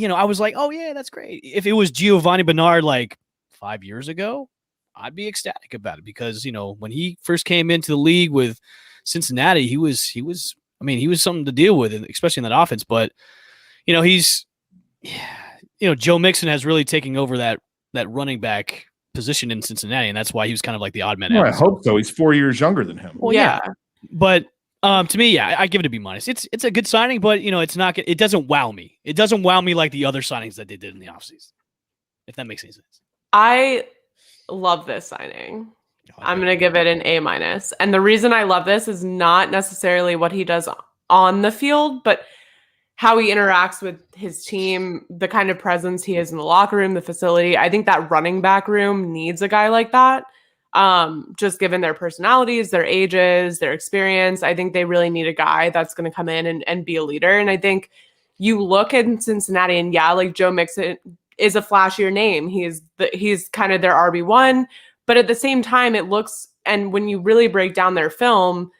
I was like, oh yeah, that's great. If it was Giovanni Bernard like 5 years ago, I'd be ecstatic about it because when he first came into the league with Cincinnati, he was something to deal with, especially in that offense. But Joe Mixon has really taken over that running back position in Cincinnati, and that's why he was kind of like the odd man out. I hope so. He's 4 years younger than him. Well, yeah. But to me, yeah, I give it a B-. It's a good signing, but it's not. It doesn't wow me. It doesn't wow me like the other signings that they did in the offseason. If that makes any sense. I love this signing. I'm going to give it an A-. And the reason I love this is not necessarily what he does on the field, but how he interacts with his team, the kind of presence he is in the locker room, the facility. I think that running back room needs a guy like that. Just given their personalities, their ages, their experience, I think they really need a guy that's going to come in and be a leader. And I think you look in Cincinnati and like Joe Mixon is a flashier name. He's kind of their RB1, but at the same time it looks, and when you really break down their film,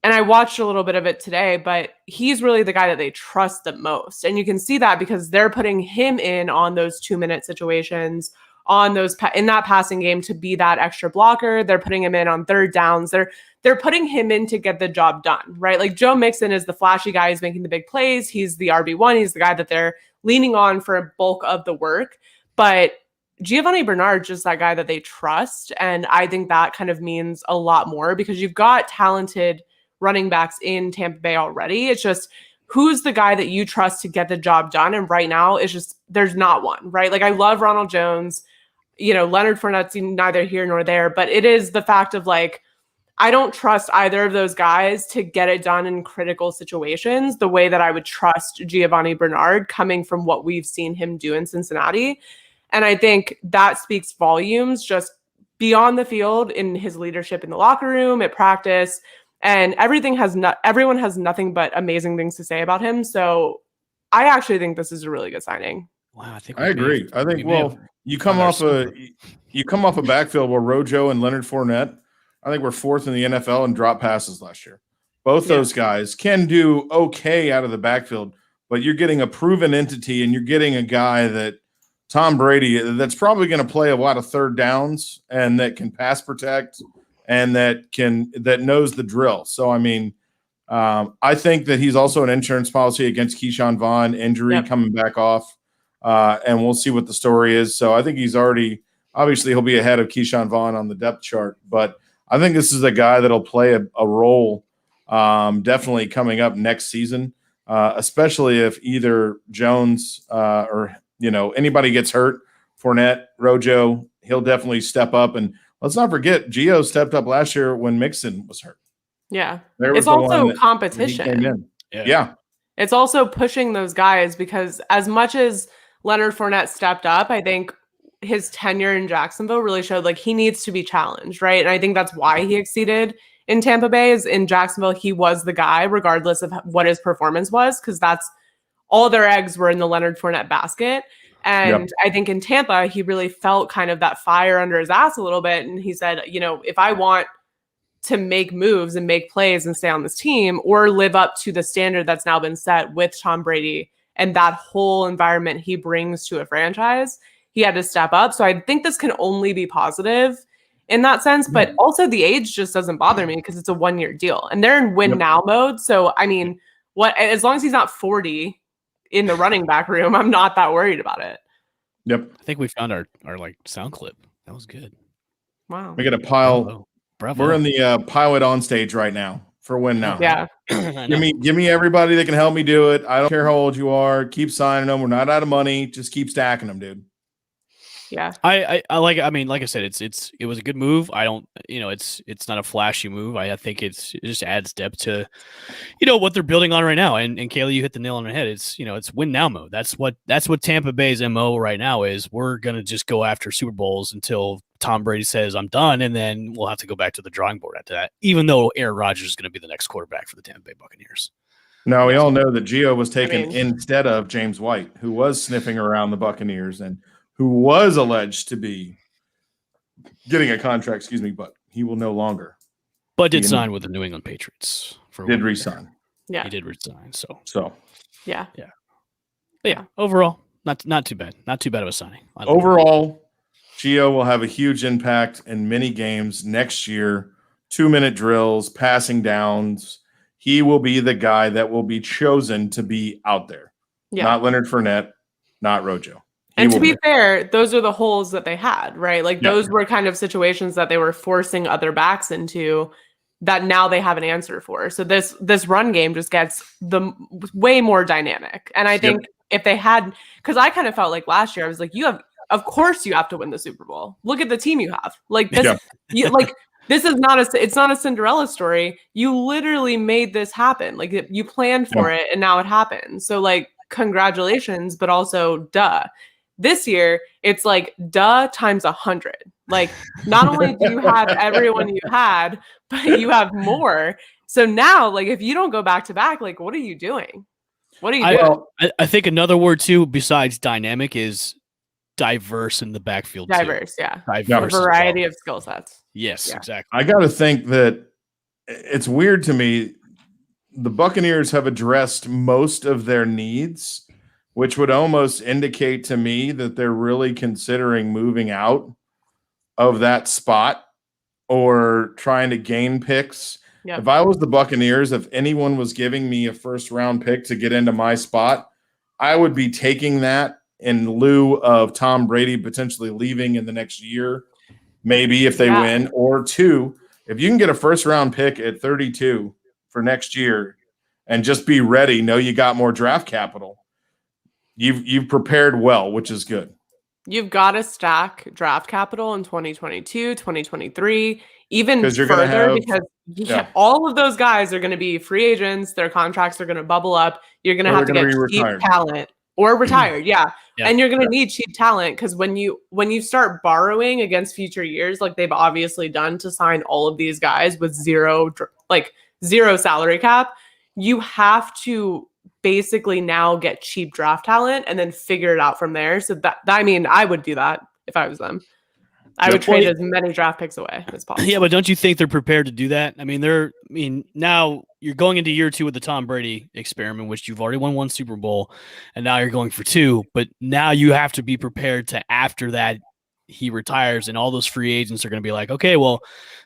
and I watched a little bit of it today, but he's really the guy that they trust the most. And you can see that because they're putting him in on those 2-minute situations, on those in that passing game to be that extra blocker. They're putting him in on third downs. They're putting him in to get the job done, right? Like Joe Mixon is the flashy guy who's making the big plays. He's the RB1. He's the guy that they're leaning on for a bulk of the work. But Giovanni Bernard's just that guy that they trust. And I think that kind of means a lot more because you've got talented running backs in Tampa Bay already. It's just who's the guy that you trust to get the job done? And right now it's just, there's not one, right? Like I love Ronald Jones, Leonard Fournette's neither here nor there, but it is the fact of like, I don't trust either of those guys to get it done in critical situations the way that I would trust Giovanni Bernard coming from what we've seen him do in Cincinnati. And I think that speaks volumes just beyond the field in his leadership in the locker room, at practice. And everyone has nothing but amazing things to say about him. So I actually think this is a really good signing. Wow, I agree. I think you come off a backfield where Rojo and Leonard Fournette, I think we're fourth in the NFL in drop passes last year. Both those guys can do okay out of the backfield, but you're getting a proven entity and you're getting a guy that Tom Brady that's probably going to play a lot of third downs and that can pass protect and that knows the drill. So, I mean, I think that he's also an insurance policy against Keyshawn Vaughn injury coming back off, and we'll see what the story is. So I think he's obviously he'll be ahead of Keyshawn Vaughn on the depth chart, but I think this is a guy that'll play a role definitely coming up next season, especially if either Jones or anybody gets hurt, Fournette, Rojo, he'll definitely step up. And let's not forget, Gio stepped up last year when Mixon was hurt. Yeah. It's also competition. Yeah. It's also pushing those guys because as much as Leonard Fournette stepped up, I think his tenure in Jacksonville really showed like he needs to be challenged, right? And I think that's why he exceeded in Tampa Bay. Is in Jacksonville, he was the guy regardless of what his performance was, because that's all their eggs were in the Leonard Fournette basket. And I think in Tampa, he really felt kind of that fire under his ass a little bit. And he said, if I want to make moves and make plays and stay on this team or live up to the standard that's now been set with Tom Brady and that whole environment he brings to a franchise, he had to step up. So I think this can only be positive in that sense, but also the age just doesn't bother me because it's a 1-year deal and they're in win now mode. So, I mean, as long as he's not 40 in the running back room, I'm not that worried about it. Yep. I think we found our like sound clip. That was good. Wow. We got a pile. Bravo. We're in the pilot on stage right now for win now. Yeah. give me everybody that can help me do it. I don't care how old you are. Keep signing them. We're not out of money. Just keep stacking them, dude. Yeah. I like I said, it was a good move. I don't, it's not a flashy move. I think it just adds depth to, what they're building on right now. And Kayla, you hit the nail on the head. It's, it's win now mode. That's what Tampa Bay's MO right now is. We're going to just go after Super Bowls until Tom Brady says I'm done. And then we'll have to go back to the drawing board after that, even though Aaron Rodgers is going to be the next quarterback for the Tampa Bay Buccaneers. Now we all know that Gio was taken instead of James White, who was sniffing around the Buccaneers and who was alleged to be getting a contract, but he will no longer. But did sign with the New England Patriots. Did resign. Yeah. He did resign. So. Yeah. Yeah. But yeah, overall, not too bad. Not too bad of a signing. Overall, Gio will have a huge impact in many games next year. 2-minute drills, passing downs. He will be the guy that will be chosen to be out there. Yeah. Not Leonard Fournette, not Rojo. And to be fair, those are the holes that they had, right? Like those were kind of situations that they were forcing other backs into that now they have an answer for. So this run game just gets way more dynamic. And I think if they had, because I kind of felt like last year, I was like, you have of course you have to win the Super Bowl. Look at the team you have. Like this, this is not it's not a Cinderella story. You literally made this happen. Like you planned for it and now it happened. So like, congratulations, but also duh. This year, it's like duh times 100. Like not only do you have everyone you had, but you have more. So now, like if you don't go back to back, like what are you doing? What are you doing? I think another word too, besides dynamic, is diverse in the backfield. Diverse, too. yeah. Diverse. A variety of skill sets. Yes, yeah. exactly. I got to think that it's weird to me. The Buccaneers have addressed most of their needs, which would almost indicate to me that they're really considering moving out of that spot or trying to gain picks. Yep. If I was the Buccaneers, if anyone was giving me a first-round pick to get into my spot, I would be taking that in lieu of Tom Brady potentially leaving in the next year, maybe if they win. Or two, if you can get a first-round pick at 32 for next year and just be ready, know you got more draft capital, you've prepared well, which is good. You've got to stack draft capital in 2022, 2023, even further because all of those guys are going to be free agents. Their contracts are going to bubble up. You're going to have to get cheap talent or retired. And you're going to need cheap talent because when you start borrowing against future years, like they've obviously done to sign all of these guys with zero salary cap, you have to basically now get cheap draft talent and then figure it out from there. So I mean, I would do that if I was them. I would trade as many draft picks away as possible. Yeah, but don't you think they're prepared to do that? I mean, now you're going into year 2 with the Tom Brady experiment, which you've already won 1 Super Bowl, and now you're going for 2. But now you have to be prepared to, after that, he retires, and all those free agents are going to be like, okay, well,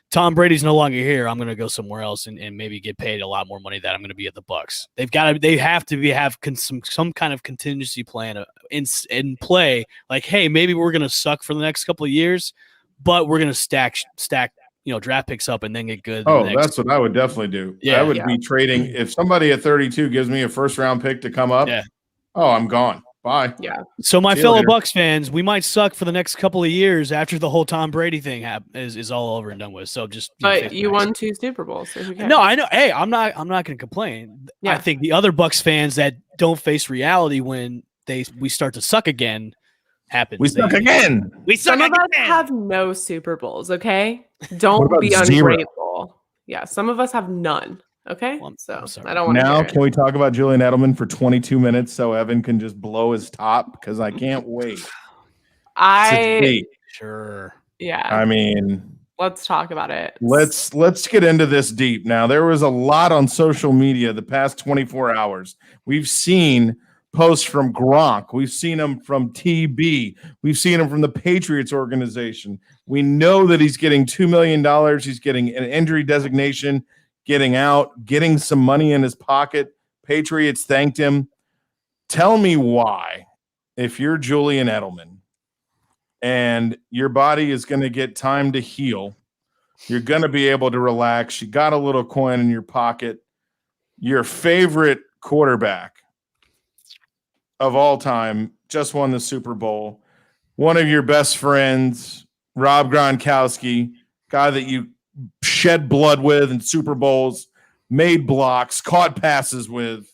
Tom Brady's no longer here. I'm going to go somewhere else and maybe get paid a lot more money that I'm going to be at the Bucs. They have to have some kind of contingency plan in play. Like, hey, maybe we're going to suck for the next couple of years, but we're going to stack draft picks up and then get good. Oh, that's what I would definitely do. Yeah, I would be trading if somebody at 32 gives me a first round pick to come up. Yeah. Oh, I'm gone. Bye. Yeah. So my fellow Bucs fans, we might suck for the next couple of years after the whole Tom Brady thing is all over and done with. So just you won 2 Super Bowls. So no, I know. Hey, I'm not going to complain. Yeah. I think the other Bucs fans that don't face reality when we start to suck again happens. We suck again. Some of us have no Super Bowls. Okay, don't be ungrateful. Yeah, some of us have none. Okay, so I don't want to. Now, can we talk about Julian Edelman for 22 minutes so Evan can just blow his top? Because I can't wait. Sure. Yeah. I mean, let's talk about it. Let's get into this deep. Now, there was a lot on social media the past 24 hours. We've seen posts from Gronk. We've seen them from TB. We've seen them from the Patriots organization. We know that he's getting $2 million. He's getting an injury designation, getting out, getting some money in his pocket. Patriots thanked him. Tell me why, if you're Julian Edelman and your body is going to get time to heal, you're going to be able to relax. You got a little coin in your pocket. Your favorite quarterback of all time just won the Super Bowl. One of your best friends, Rob Gronkowski, guy that you shed blood with in Super Bowls, made blocks, caught passes with,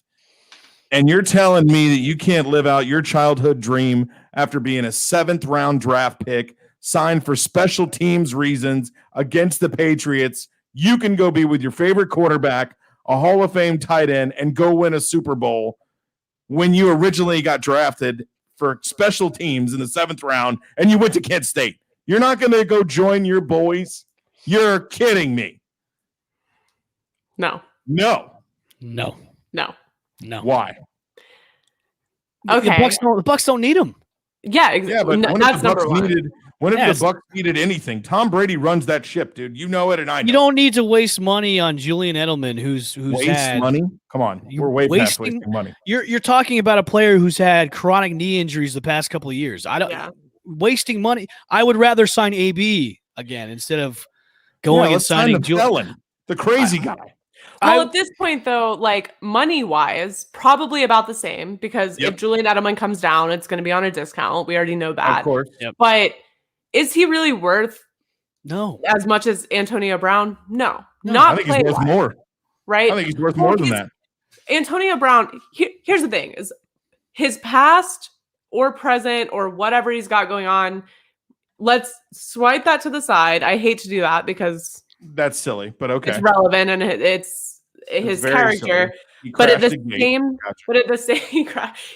and you're telling me that you can't live out your childhood dream after being a 7th round draft pick, signed for special teams reasons against the Patriots. You can go be with your favorite quarterback, a Hall of Fame tight end, and go win a Super Bowl when you originally got drafted for special teams in the 7th round and you went to Kent State. You're not going to go join your boys? You're kidding me. No. Why? Okay. The Bucs don't need him. Yeah, exactly. Yeah, but that's number one. When have the Bucs needed anything? Tom Brady runs that ship, dude. You know it, and I know. You don't need to waste money on Julian Edelman, who's waste money. Come on, we're way past wasting money. You're talking about a player who's had chronic knee injuries the past couple of years. Wasting money. I would rather sign AB again instead of going and signing Julian, the crazy guy. Well, at this point, though, like money-wise, probably about the same because if Julian Edelman comes down, it's going to be on a discount. We already know that. Of course. Yep. But is he really worth No. as much as Antonio Brown? No. I Not think he's worth play-wise, more. right? I think he's worth more than that. Antonio Brown, here's the thing, is his past or present or whatever he's got going on, let's swipe that to the side. I hate to do that because that's silly, but okay. It's relevant and it's his character. But at the same,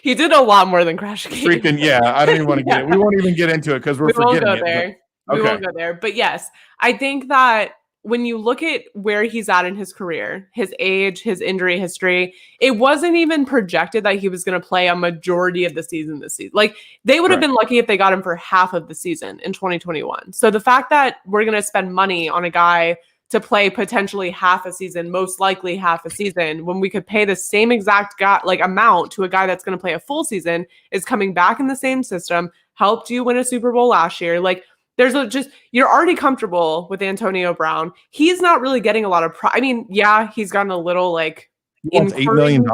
he did a lot more than crash a game. Freaking I don't even want to get it. We won't even get into it because we're forgetting it. We won't go there. But yes, I think that when you look at where he's at in his career, his age, his injury history, it wasn't even projected that he was going to play a majority of the season this season. Like they would have been lucky if they got him for half of the season in 2021. So the fact that we're going to spend money on a guy to play potentially half a season, most likely half a season, when we could pay the same exact amount to a guy that's going to play a full season, is coming back in the same system, helped you win a Super Bowl last year. Like you're already comfortable with Antonio Brown. He's not really getting a lot of he's gotten a little like he wants $8 million.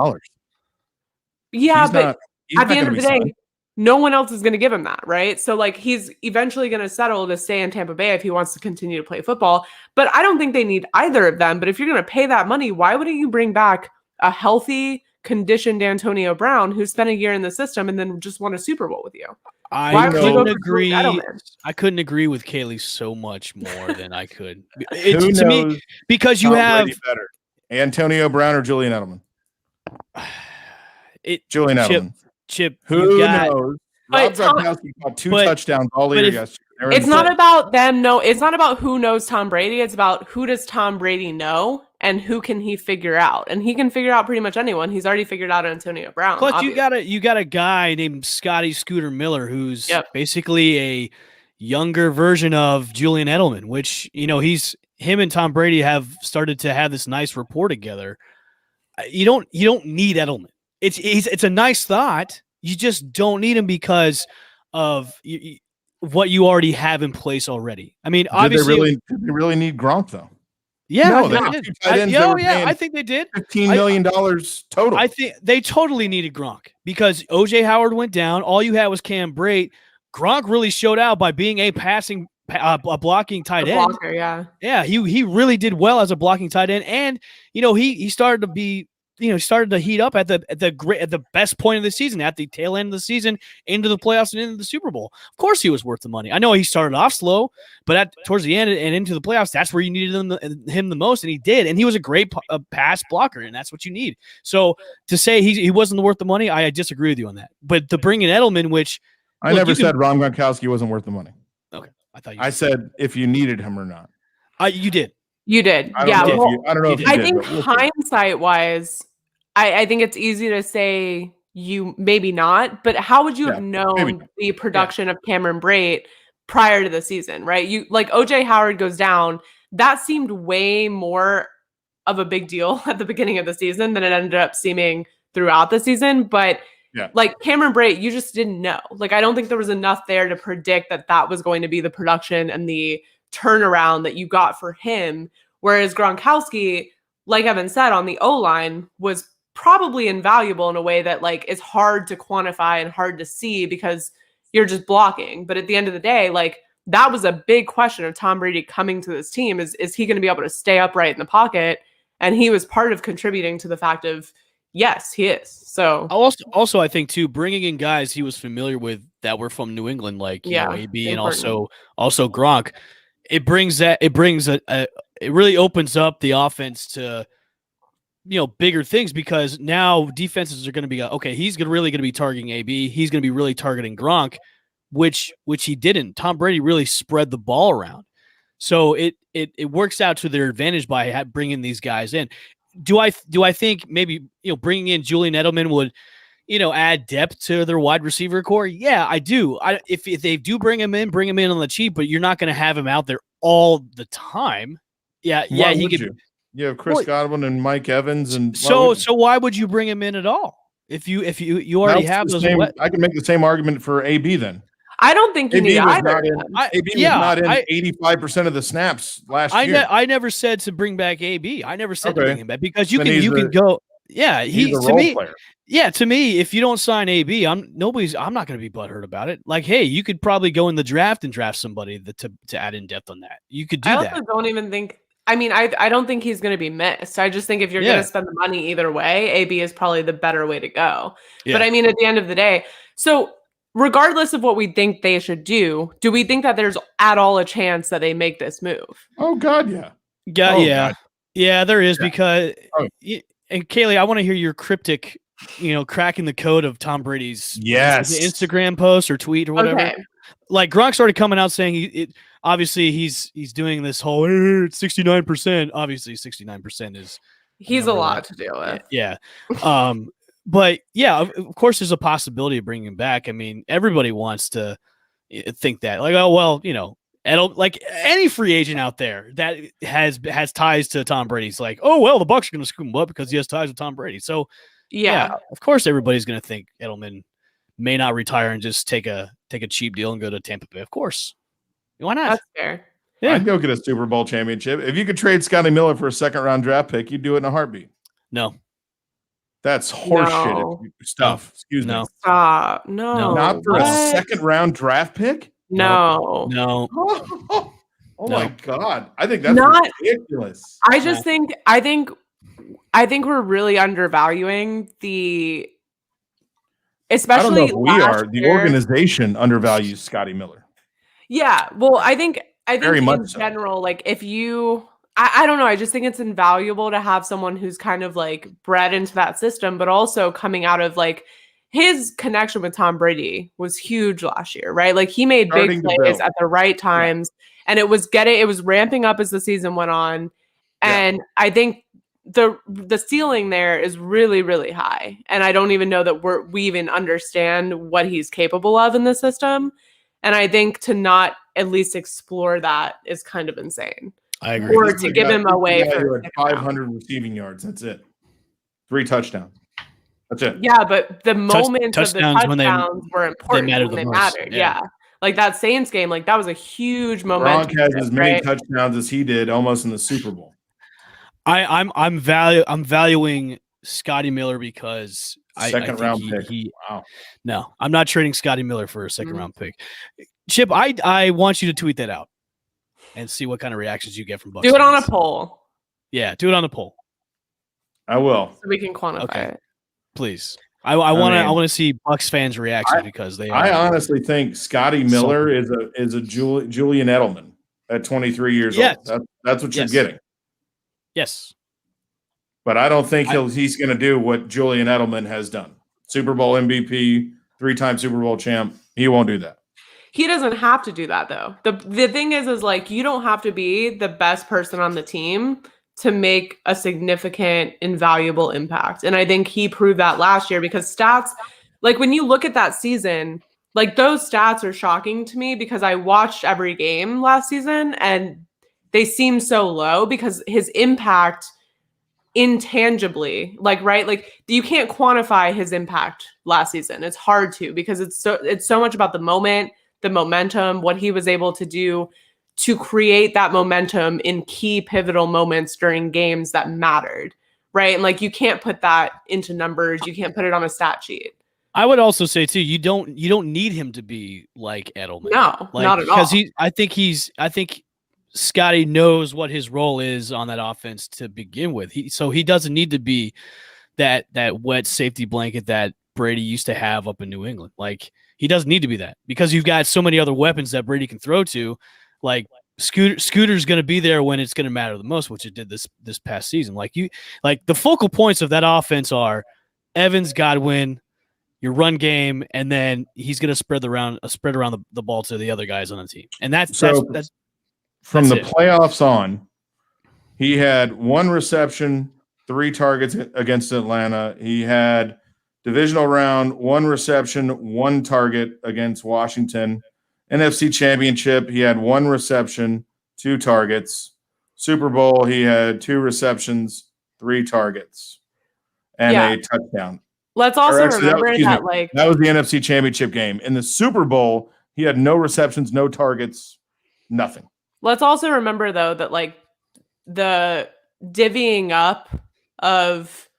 Yeah, but at the end of the day, no one else is going to give him that, right? So like he's eventually going to settle to stay in Tampa Bay if he wants to continue to play football. But I don't think they need either of them. But if you're going to pay that money, why wouldn't you bring back a healthy, conditioned Antonio Brown who spent a year in the system and then just won a Super Bowl with you? I couldn't agree. I couldn't agree with Kaylee so much more than I could. To me, because you have better, Antonio Brown or Julian Edelman. Julian Edelman. Chip, who knows? Rob Gronkowski caught 2 touchdowns all year yesterday. It's not about them. No, it's not about who knows Tom Brady. It's about who does Tom Brady know and who can he figure out. And he can figure out pretty much anyone. He's already figured out Antonio Brown. Plus, you got a guy named Scotty Scooter Miller who's basically a younger version of Julian Edelman, which him and Tom Brady have started to have this nice rapport together. You don't need Edelman. It's a nice thought. You just don't need him because of what you already have in place already. I mean, obviously, did they really need Gronk though? Yeah, I think they did. $15 million total. I think they totally needed Gronk because OJ Howard went down. All you had was Cam Brate. Gronk really showed out by being a blocking tight end. Blocker, yeah. He really did well as a blocking tight end, and he started to be. Started to heat up at the best point of the season, at the tail end of the season, into the playoffs and into the Super Bowl. Of course, he was worth the money. I know he started off slow, but towards the end and into the playoffs, that's where you needed him the most, and he did. And he was a great pass blocker, and that's what you need. So to say he wasn't worth the money, I disagree with you on that. But to bring in Edelman, which I never said Rob Gronkowski wasn't worth the money. Okay, I said if you needed him or not. You did. I don't know if you did. I think hindsight-wise, I think it's easy to say you maybe not, but how would you have known the production of Cameron Brate prior to the season, right? You like OJ Howard goes down. That seemed way more of a big deal at the beginning of the season than it ended up seeming throughout the season. But like Cameron Brate, you just didn't know. Like I don't think there was enough there to predict that was going to be the production and the turnaround that you got for him. Whereas Gronkowski, like Evan said, on the O-line was probably invaluable in a way that like is hard to quantify and hard to see because you're just blocking. But at the end of the day, like that was a big question of Tom Brady coming to this team. Is he going to be able to stay upright in the pocket? And he was part of contributing to the fact of, yes, he is. So also I think too, bringing in guys he was familiar with that were from New England, like AB and also Gronk, it really opens up the offense to bigger things because now defenses are going to be okay. He's really going to be targeting AB. He's going to be really targeting Gronk, which he didn't. Tom Brady really spread the ball around, so it works out to their advantage by bringing these guys in. Do I think maybe bringing in Julian Edelman would add depth to their wide receiver core? Yeah, I do. If they do bring him in on the cheap, but you're not going to have him out there all the time. Yeah, he could. You have Chris Godwin and Mike Evans, and so why would you bring him in at all? If you already have those, I can make the same argument for AB then. I don't think you AB need was either. not in. AB was not in 85% of the snaps last year. I never said to bring back AB. I never said to Okay. bring him back because you Then can go. Yeah, He's a to role me. player. Yeah, to me, if you don't sign AB, I'm not going to be butthurt about it. Like, hey, you could probably go in the draft and draft somebody to add in depth on that. You could do I that. also don't even think. I mean, I don't think he's going to be missed. I just think if you're going to spend the money either way, AB is probably the better way to go. Yeah. But I mean, at the end of the day, so regardless of what we think they should do we think that there's at all a chance that they make this move? Oh God, yeah. God. There is because. Oh. And Kaylee, I want to hear your cryptic, cracking the code of Tom Brady's Instagram post or tweet or whatever. Okay. Like Gronk started coming out saying obviously he's doing this whole 69%. Obviously 69% is he's a lot to deal with. Yeah. But yeah, of course there's a possibility of bringing him back. I mean, everybody wants to think that like, oh, well, like any free agent out there that has ties to Tom Brady's like, oh, well, the Bucs are going to scoop him up because he has ties with Tom Brady. So yeah, of course everybody's going to think Edelman may not retire and just take a cheap deal and go to Tampa Bay. Of course. Why not? That's fair. Yeah. I'd go get a Super Bowl championship. If you could trade Scotty Miller for a second-round draft pick, you'd do it in a heartbeat. No. That's horseshit stuff. Excuse me. Stop. No. Not for a second-round draft pick? No. Oh my God. I think that's ridiculous. I just think we're really undervaluing the especially I don't know if we are. The organization undervalues Scotty Miller. Yeah. Well, I think Very in much so. general, like if you I don't know, I just think it's invaluable to have someone who's kind of like bred into that system, but also coming out of like his connection with Tom Brady was huge last year, right? Like he made big plays at the right times and it was ramping up as the season went on. And I think the ceiling there is really, really high. And I don't even know that we even understand what he's capable of in the system. And I think to not at least explore that is kind of insane. I agree. Or to give him away for 500 receiving yards. That's it. 3 touchdowns. That's it. Yeah, but the moments of the touchdowns when were important when they mattered. Yeah. Like that Saints game, like that was a huge moment. Gronk has as many touchdowns as he did almost in the Super Bowl. I'm valuing Scotty Miller because second round pick. Wow. No, I'm not trading Scotty Miller for a second round pick. Chip, I want you to tweet that out and see what kind of reactions you get from Bucs. Do it on a poll. Yeah, do it on a poll. I will. So we can quantify it. Please. I want to see Bucs fans' reactions because they. I honestly think Scotty Miller is a Julian Edelman at 23 years old. That's what you're getting. Yes. But I don't think he's going to do what Julian Edelman has done. Super Bowl MVP, 3-time Super Bowl champ. He won't do that. He doesn't have to do that though. The thing is like you don't have to be the best person on the team to make a significant, invaluable impact. And I think he proved that last year because stats, like when you look at that season, like those stats are shocking to me because I watched every game last season and they seem so low because his impact intangibly, like you can't quantify his impact last season. It's hard to because it's so much about the moment, the momentum, what he was able to do to create that momentum in key pivotal moments during games that mattered, right? And like you can't put that into numbers, you can't put it on a stat sheet. I would also say too, you don't need him to be like Edelman. No, not at all. Because I think Scotty knows what his role is on that offense to begin with. So he doesn't need to be that wet safety blanket that Brady used to have up in New England. Like he doesn't need to be that because you've got so many other weapons that Brady can throw to. Like Scooter's going to be there when it's going to matter the most, which it did this past season. Like the focal points of that offense are Evans, Godwin, your run game, and then he's going to spread around the ball to the other guys on the team. And that's from the playoffs on. He had 1 reception, 3 targets against Atlanta. He had divisional round, 1 reception, 1 target against Washington. NFC Championship, he had 1 reception, 2 targets. Super Bowl, he had 2 receptions, 3 targets, and a touchdown. Let's also remember that was the NFC Championship game. In the Super Bowl, He had no receptions, no targets, nothing. Let's also remember, though, that like the divvying up of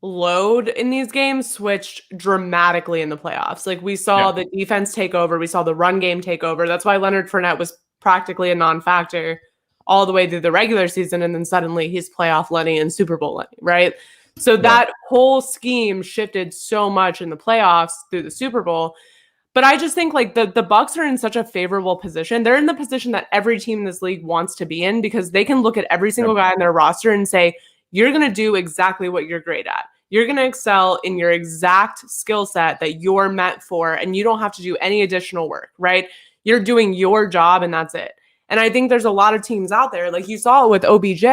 load in these games switched dramatically in the playoffs. Like we saw the defense take over, we saw the run game take over. That's why Leonard Fournette was practically a non-factor all the way through the regular season, and then suddenly he's playoff Lenny and Super Bowl Lenny, right? So that whole scheme shifted so much in the playoffs through the Super Bowl. But I just think like the Bucs are in such a favorable position. They're in the position that every team in this league wants to be in, because they can look at every single guy in their roster and say, you're going to do exactly what you're great at. You're going to excel in your exact skill set that you're meant for, and you don't have to do any additional work, right? You're doing your job, and that's it. And I think there's a lot of teams out there, like you saw it with OBJ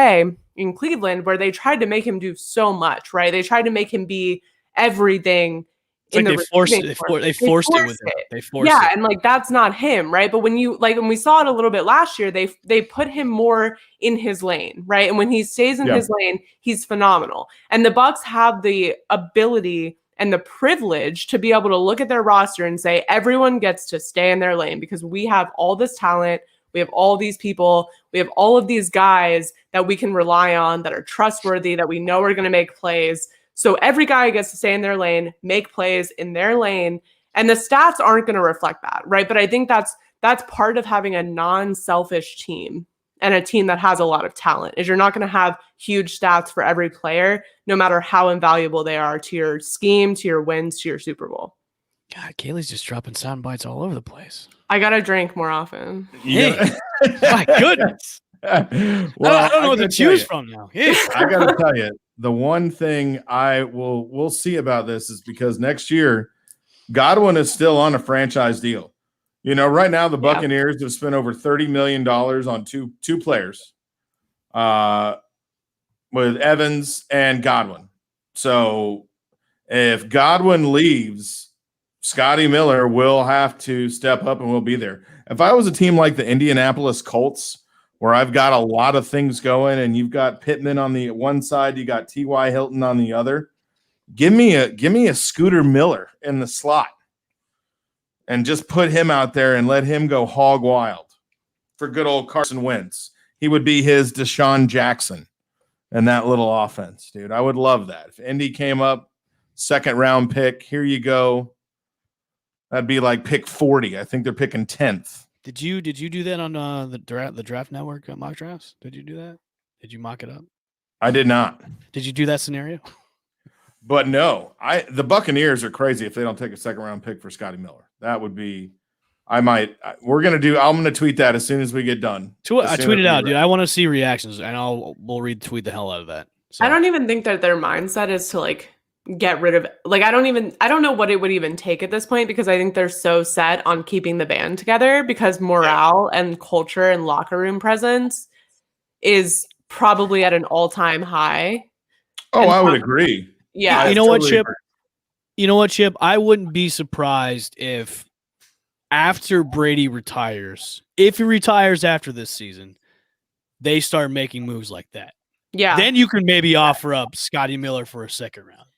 in Cleveland, where they tried to make him do so much, right? They tried to make him be everything. It's like they forced it with him. They forced it. And like that's not him, right? But when we saw it a little bit last year, they put him more in his lane, right? And when he stays in his lane, he's phenomenal. And the Bucs have the ability and the privilege to be able to look at their roster and say everyone gets to stay in their lane, because we have all this talent, we have all these people, we have all of these guys that we can rely on, that are trustworthy, that we know are going to make plays. So every guy gets to stay in their lane, make plays in their lane, and the stats aren't going to reflect that, right? But I think that's part of having a non-selfish team and a team that has a lot of talent, is you're not going to have huge stats for every player, no matter how invaluable they are to your scheme, to your wins, to your Super Bowl. God, Kaylee's just dropping sound bites all over the place. I got to drink more often. Hey, my goodness. Well, I don't know what to choose from now. Hey. I got to tell you, the one thing we'll see about this is because next year Godwin is still on a franchise deal. You know, right now the Buccaneers have spent over $30 million on two players, with Evans and Godwin. So if Godwin leaves, Scotty Miller will have to step up and will be there. If I was a team like the Indianapolis Colts, where I've got a lot of things going, and you've got Pittman on the one side, you got T.Y. Hilton on the other, give me a Scooter Miller in the slot and just put him out there and let him go hog wild for good old Carson Wentz. He would be his Deshaun Jackson in that little offense, dude. I would love that. If Indy came up, second round pick, here you go. That'd be like pick 40. I think they're picking 10th. Did you do that on the Draft Network mock drafts? Did you do that? Did you mock it up? I did not. Did you do that scenario? But no, the Buccaneers are crazy if they don't take a second round pick for Scotty Miller. That would be. I'm going to tweet that as soon as we get done. I tweet it out, dude. I want to see reactions, and we'll retweet the hell out of that. So. I don't even think that their mindset is to like get rid of, like, I don't know what it would even take at this point, because I think they're so set on keeping the band together, because morale and culture and locker room presence is probably at an all-time high. Oh, I would agree. Yeah. You know what, Chip? I wouldn't be surprised if after Brady retires, if he retires after this season, they start making moves like that. Yeah. Then you can maybe offer up Scotty Miller for a second round.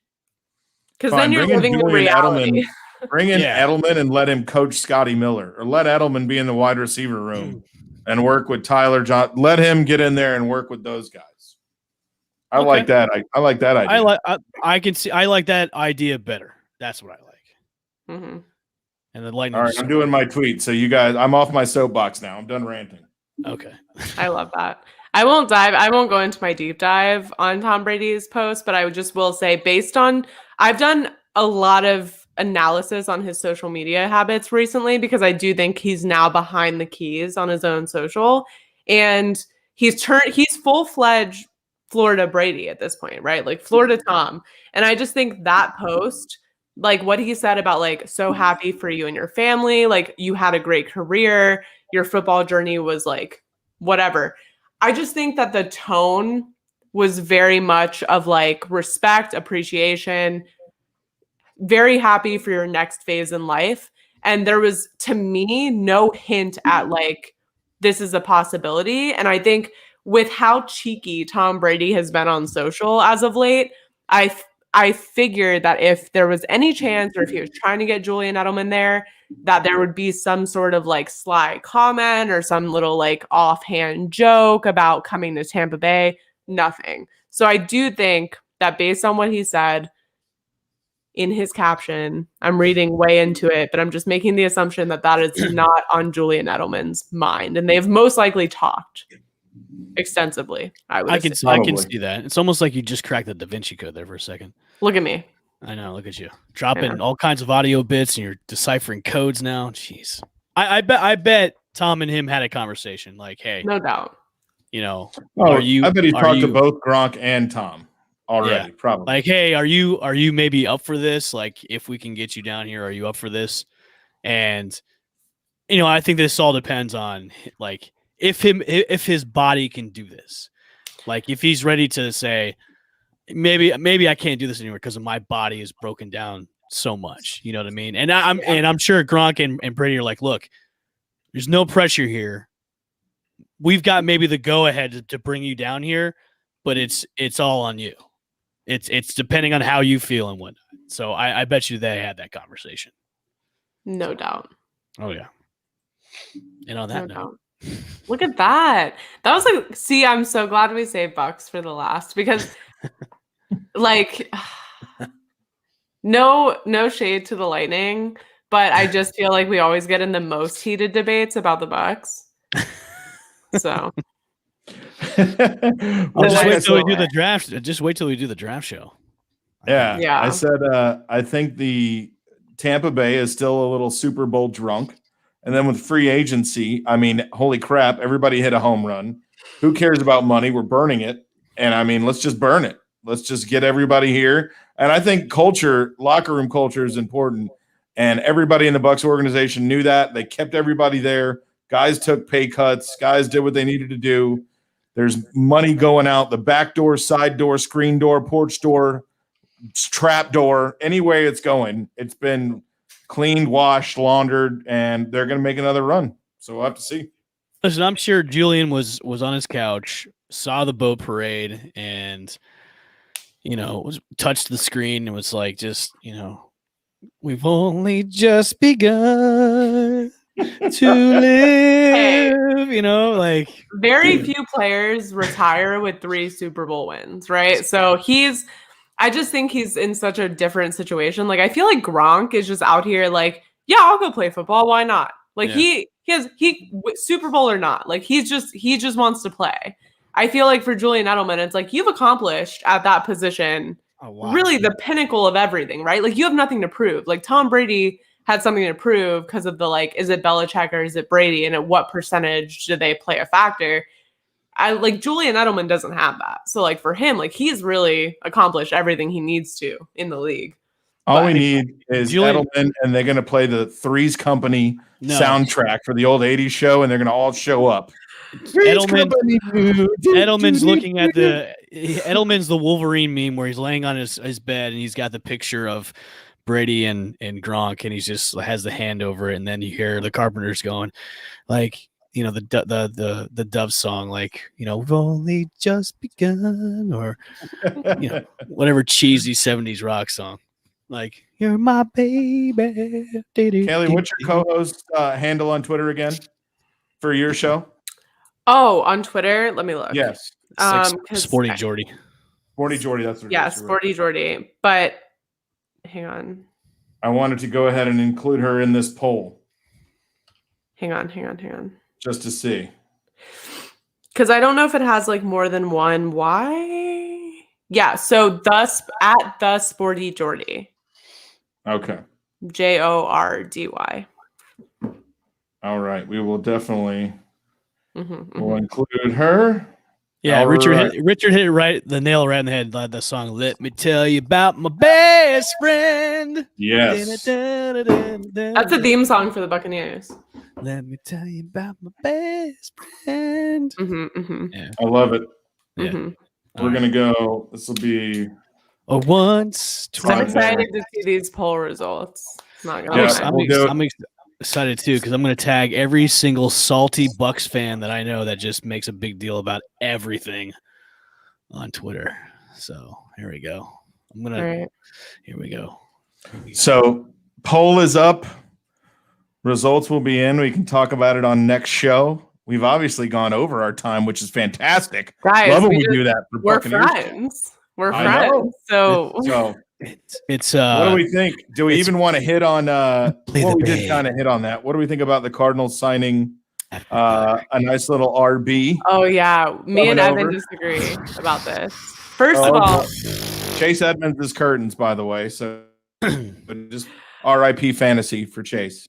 Because then you're living the reality. Bring in Edelman and let him coach Scotty Miller, or let Edelman be in the wide receiver room and work with Tyler John. Let him get in there and work with those guys. I like that. I like that idea. I like that idea better. That's what I like. Mm-hmm. And the Lightning. All right, I'm doing my tweet. So you guys, I'm off my soapbox now. I'm done ranting. Okay. I love that. I won't go into my deep dive on Tom Brady's post, but I will say, I've done a lot of analysis on his social media habits recently, because I do think he's now behind the keys on his own social, and he's full-fledged Florida Brady at this point, right? Like Florida Tom. And I just think that post, like what he said about like, so happy for you and your family, like you had a great career, your football journey was like whatever. I just think that the tone was very much of like respect, appreciation, very happy for your next phase in life. And there was, to me, no hint at like, this is a possibility. And I think with how cheeky Tom Brady has been on social as of late, I I figured that if there was any chance, or if he was trying to get Julian Edelman there, that there would be some sort of like sly comment or some little like offhand joke about coming to Tampa Bay. Nothing. So I do think that based on what he said in his caption, I'm reading way into it, but I'm just making the assumption that that is not on Julian Edelman's mind. And they've most likely talked extensively. I can see that. It's almost like you just cracked the Da Vinci Code there for a second. Look at me. I know. Look at you dropping all kinds of audio bits, and you're deciphering codes now. Jeez. I bet Tom and him had a conversation. Like, hey, no doubt. You know, I bet he talked to both Gronk and Tom already. Yeah. Probably. Like, hey, are you maybe up for this? Like, if we can get you down here, are you up for this? And I think this all depends on like if his body can do this. Like, if he's ready to say, maybe I can't do this anymore because my body is broken down so much. You know what I mean? And I'm sure Gronk and Brady are like, look, there's no pressure here. We've got maybe the go ahead to bring you down here, but it's all on you. It's depending on how you feel and whatnot. So I bet you they had that conversation. No doubt. Oh yeah. And on that note, look at that. That was like, see, I'm so glad we saved Bucs for the last, because like no shade to the Lightning, but I just feel like we always get in the most heated debates about the Bucs. So just wait till we do the draft. Just wait till we do the draft show. Yeah. I said I think the Tampa Bay is still a little Super Bowl drunk. And then with free agency, I mean, holy crap, everybody hit a home run. Who cares about money? We're burning it. And I mean, let's just burn it. Let's just get everybody here. And I think locker room culture is important. And everybody in the Bucs organization knew that. They kept everybody there. Guys took pay cuts. Guys did what they needed to do. There's money going out the back door, side door, screen door, porch door, trap door, any way it's going. It's been cleaned, washed, laundered, and they're going to make another run. So we'll have to see. Listen, I'm sure Julian was on his couch, saw the boat parade, and touched the screen and was like, just we've only just begun to live. Like very few players retire with 3 Super Bowl wins, right? So I just think he's in such a different situation. Like, I feel like Gronk is just out here like, yeah, I'll go play football. Why not? Like he Super Bowl or not, like he just wants to play. I feel like for Julian Edelman, it's like you've accomplished at that position really the pinnacle of everything, right? Like you have nothing to prove. Like Tom Brady had something to prove because of the like, is it Belichick or is it Brady? And at what percentage do they play a factor? I like Julian Edelman doesn't have that. So like for him, like he's really accomplished everything he needs to in the league. All we need is Edelman, and they're going to play the Three's Company soundtrack for the old 80s show, and they're going to all show up. Edelman's looking at Edelman's the Wolverine meme where he's laying on his bed and he's got the picture of Brady and Gronk, and he just has the hand over it, and then you hear the Carpenters going like, the Dove song, like, we've only just begun, or whatever cheesy 70s rock song. Like, you're my baby. Kaylee, what's your co-host handle on Twitter again for your show? Oh, on Twitter? Let me look. Yes. Sporty Jordy. Sporty Jordy, that's what it is. Yeah, Sporty Jordy. But hang on. I wanted to go ahead and include her in this poll. Hang on. Just to see. Because I don't know if it has like more than one. Why? Yeah, so at the Sporty Jordy. Okay. JORDY. All right. We will definitely we'll include her. Yeah, Richard hit the nail right in the head. The song "Let Me Tell You About My Best Friend." Yes. That's a theme song for the Buccaneers. Let me tell you about my best friend. Yeah. I love it. Yeah. We're gonna go. This will be once. I'm excited to see these poll results. Not gonna lie. I'm excited too because I'm going to tag every single salty Bucs fan that I know that just makes a big deal about everything on Twitter. So here we go. I'm gonna. All right. Here we go. So poll is up. Results will be in. We can talk about it on next show. We've obviously gone over our time, which is fantastic. Guys, Love when we do that for we're Buccaneers. friends. We're I know. friends. So It's what do we think? Do we even want to hit on Play we the did bay. kind of hit on that. What do we think about the Cardinals signing a nice little RB? oh yeah, me and Coming Evan over. disagree about this. First Oh, of all, Chase Edmonds is curtains, by the way. So just RIP fantasy for Chase.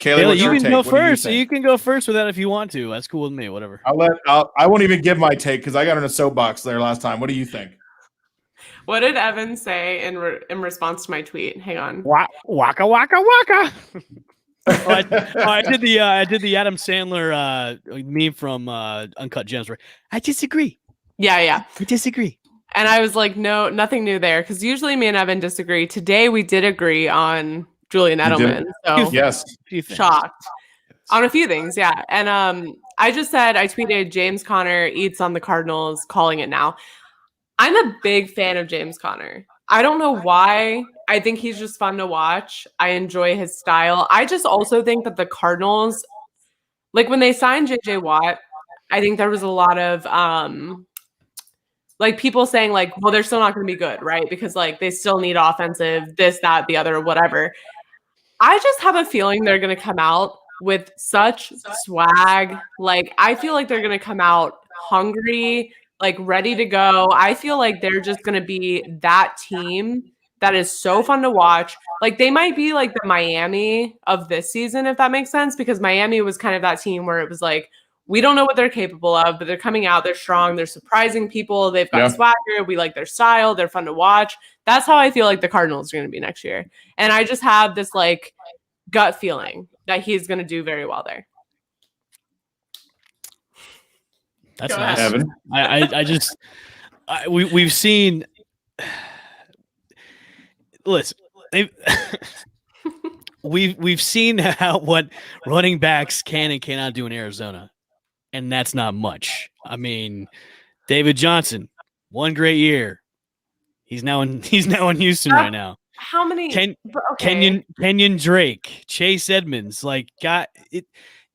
Kaylee, Taylor, what's you your can take? go What do you first. So think? you can go first with that if you want to. That's cool with me. Whatever. I won't even give my take because I got on a soapbox there last time. What do you think? what did Evan say in response to my tweet? Hang on. Waka waka waka. I did the Adam Sandler meme from Uncut Gems. Where I disagree. Yeah. I disagree. And I was like, no, nothing new there. Because usually me and Evan disagree. Today we did agree on Julian You did? Edelman. So Yes. shocked on a few things. Yeah. And I tweeted James Conner eats on the Cardinals, calling it now. I'm a big fan of James Conner. I don't know why. I think he's just fun to watch. I enjoy his style. I just also think that the Cardinals, like when they signed JJ Watt, I think there was a lot of like people saying like, well, they're still not going to be good, right? Because like they still need offensive, this, that, the other, whatever. I just have a feeling they're going to come out with such swag. Like I feel like they're going to come out hungry, like ready to go. I feel like they're just going to be that team that is so fun to watch. Like they might be like the Miami of this season, if that makes sense, because Miami was kind of that team where it was like, we don't know what they're capable of, but they're coming out, they're strong, they're surprising people, they've got swagger, we like their style, they're fun to watch. That's how I feel like the Cardinals are going to be next year. And I just have this like gut feeling that he's going to do very well there. That's Go nice. ahead. Evan. We've seen. Listen, we've seen what running backs can and cannot do in Arizona, and that's not much. I mean, David Johnson, one great year. He's now in Houston right now. How many? Kenyon Drake, Chase Edmonds,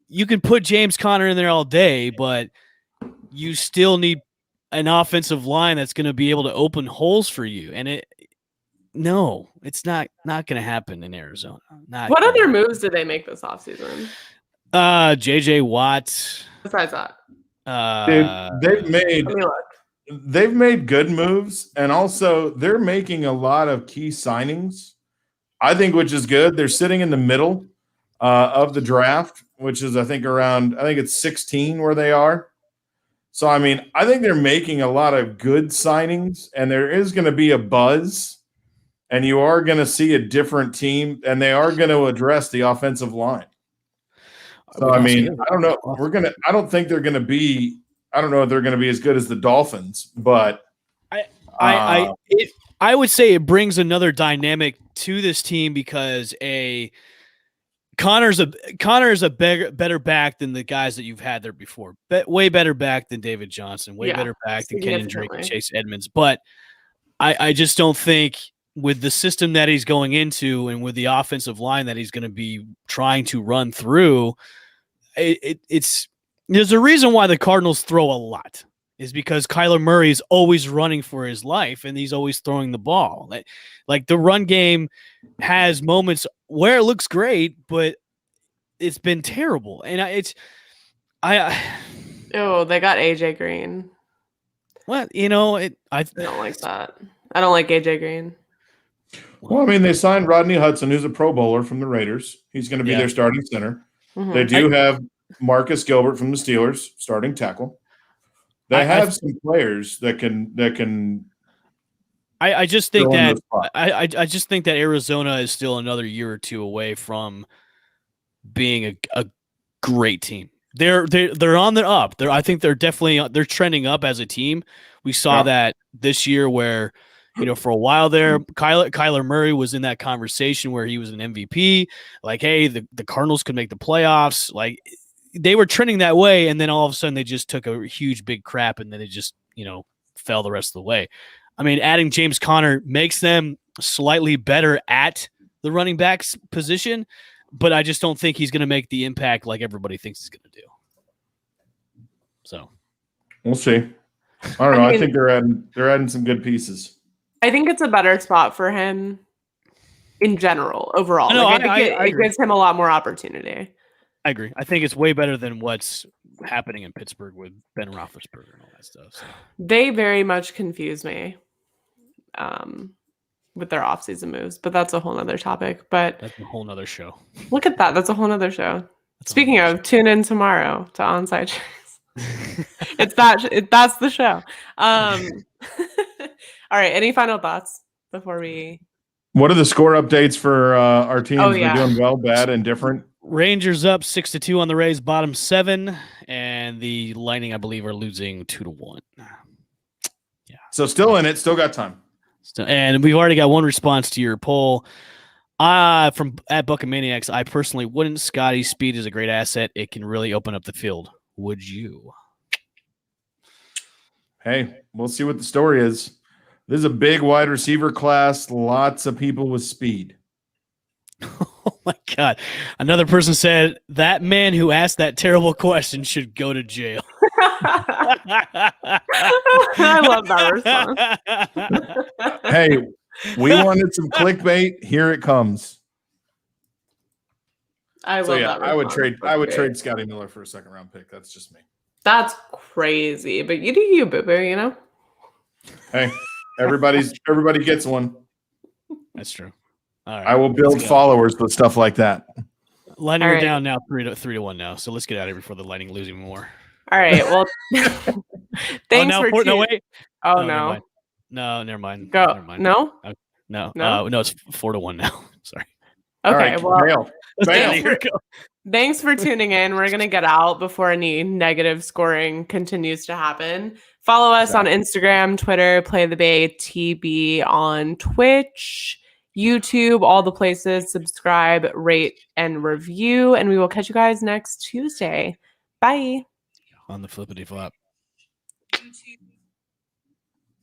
you can put James Conner in there all day, but you still need an offensive line that's going to be able to open holes for you. And it's not going to happen in Arizona. What other moves did they make this offseason? JJ Watt. Besides that, they've made good moves, and also they're making a lot of key signings, I think, which is good. They're sitting in the middle of the draft, which is I think it's 16 where they are. So I mean, I think they're making a lot of good signings, and there is going to be a buzz, and you are going to see a different team, and they are going to address the offensive line. So I mean, I don't know. I don't think they're going to be. I don't know if they're going to be as good as the Dolphins, but I would say it brings another dynamic to this team because Connor's a better back than the guys that you've had there before. Way better back than David Johnson. Way better back than Kenyon Drake and Chase Edmonds. But I just don't think with the system that he's going into and with the offensive line that he's going to be trying to run through, there's a reason why the Cardinals throw a lot. Is because Kyler Murray is always running for his life and he's always throwing the ball. Like the run game has moments where it looks great, but it's been terrible. And they got AJ Green. What I don't like that. I don't like AJ Green. Well, I mean, they signed Rodney Hudson, who's a Pro Bowler from the Raiders. He's going to be their starting center. Mm-hmm. They do have Marcus Gilbert from the Steelers, starting tackle. They have some players that can. I just think that I just think that Arizona is still another year or two away from being a great team. They're on the up. I think they're trending up as a team. We saw that this year where for a while there, Kyler Murray was in that conversation where he was an MVP. Like, hey, the Cardinals could make the playoffs. Like. They were trending that way, and then all of a sudden they just took a huge big crap, and then they just fell the rest of the way. I mean, adding James Conner makes them slightly better at the running backs position, but I just don't think he's going to make the impact like everybody thinks he's going to do. So we'll see. I don't know. I think they're adding some good pieces. I think it's a better spot for him in general, overall. No, like, I it gives him a lot more opportunity. I agree. I think it's way better than what's happening in Pittsburgh with Ben Roethlisberger and all that stuff. So. They very much confuse me with their offseason moves, but that's a whole nother topic. But that's a whole nother show. Look at that. That's a whole nother show. Speaking of, tune in tomorrow to Onside Checks. That's the show. All right. Any final thoughts before we? What are the score updates for our teams? Oh, yeah. We're doing well, bad, and different. Rangers up 6-2 on the Rays, bottom 7, and the Lightning, I believe, are losing 2-1. Yeah. So still in it, still got time. And we've already got one response to your poll. From at Buckamaniacs, I personally wouldn't. Scotty's speed is a great asset. It can really open up the field. Would you? Hey, we'll see what the story is. This is a big wide receiver class. Lots of people with speed. Oh my God. Another person said that man who asked that terrible question should go to jail. I love that response. Hey, we wanted some clickbait. Here it comes. I love that response. I would trade Scotty Miller for a second round pick. That's just me. That's crazy. But you do you, boo-boo, you know? Hey, everybody gets one. That's true. All right, I will build followers with stuff like that. Lightning are down now 3-1 now. So let's get out of here before the Lightning lose even more. All right. Well, thanks for no, wait. Oh, no. No, never mind. Go. Never mind. No? No. No? No, it's 4-1 now. Sorry. Okay. Right, well, thanks for tuning in. We're going to get out before any negative scoring continues to happen. Follow us on Instagram, Twitter, Play the Bay TB on Twitch, YouTube, all the places. Subscribe, rate, and review. And we will catch you guys next Tuesday. Bye. On the flippity flop.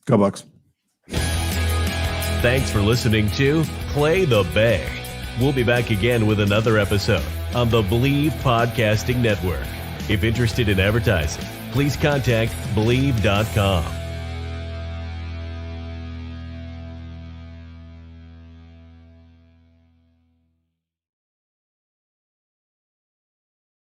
Go Bucs. Thanks for listening to Play the Bay. We'll be back again with another episode on the Believe Podcasting Network. If interested in advertising, please contact Believe.com.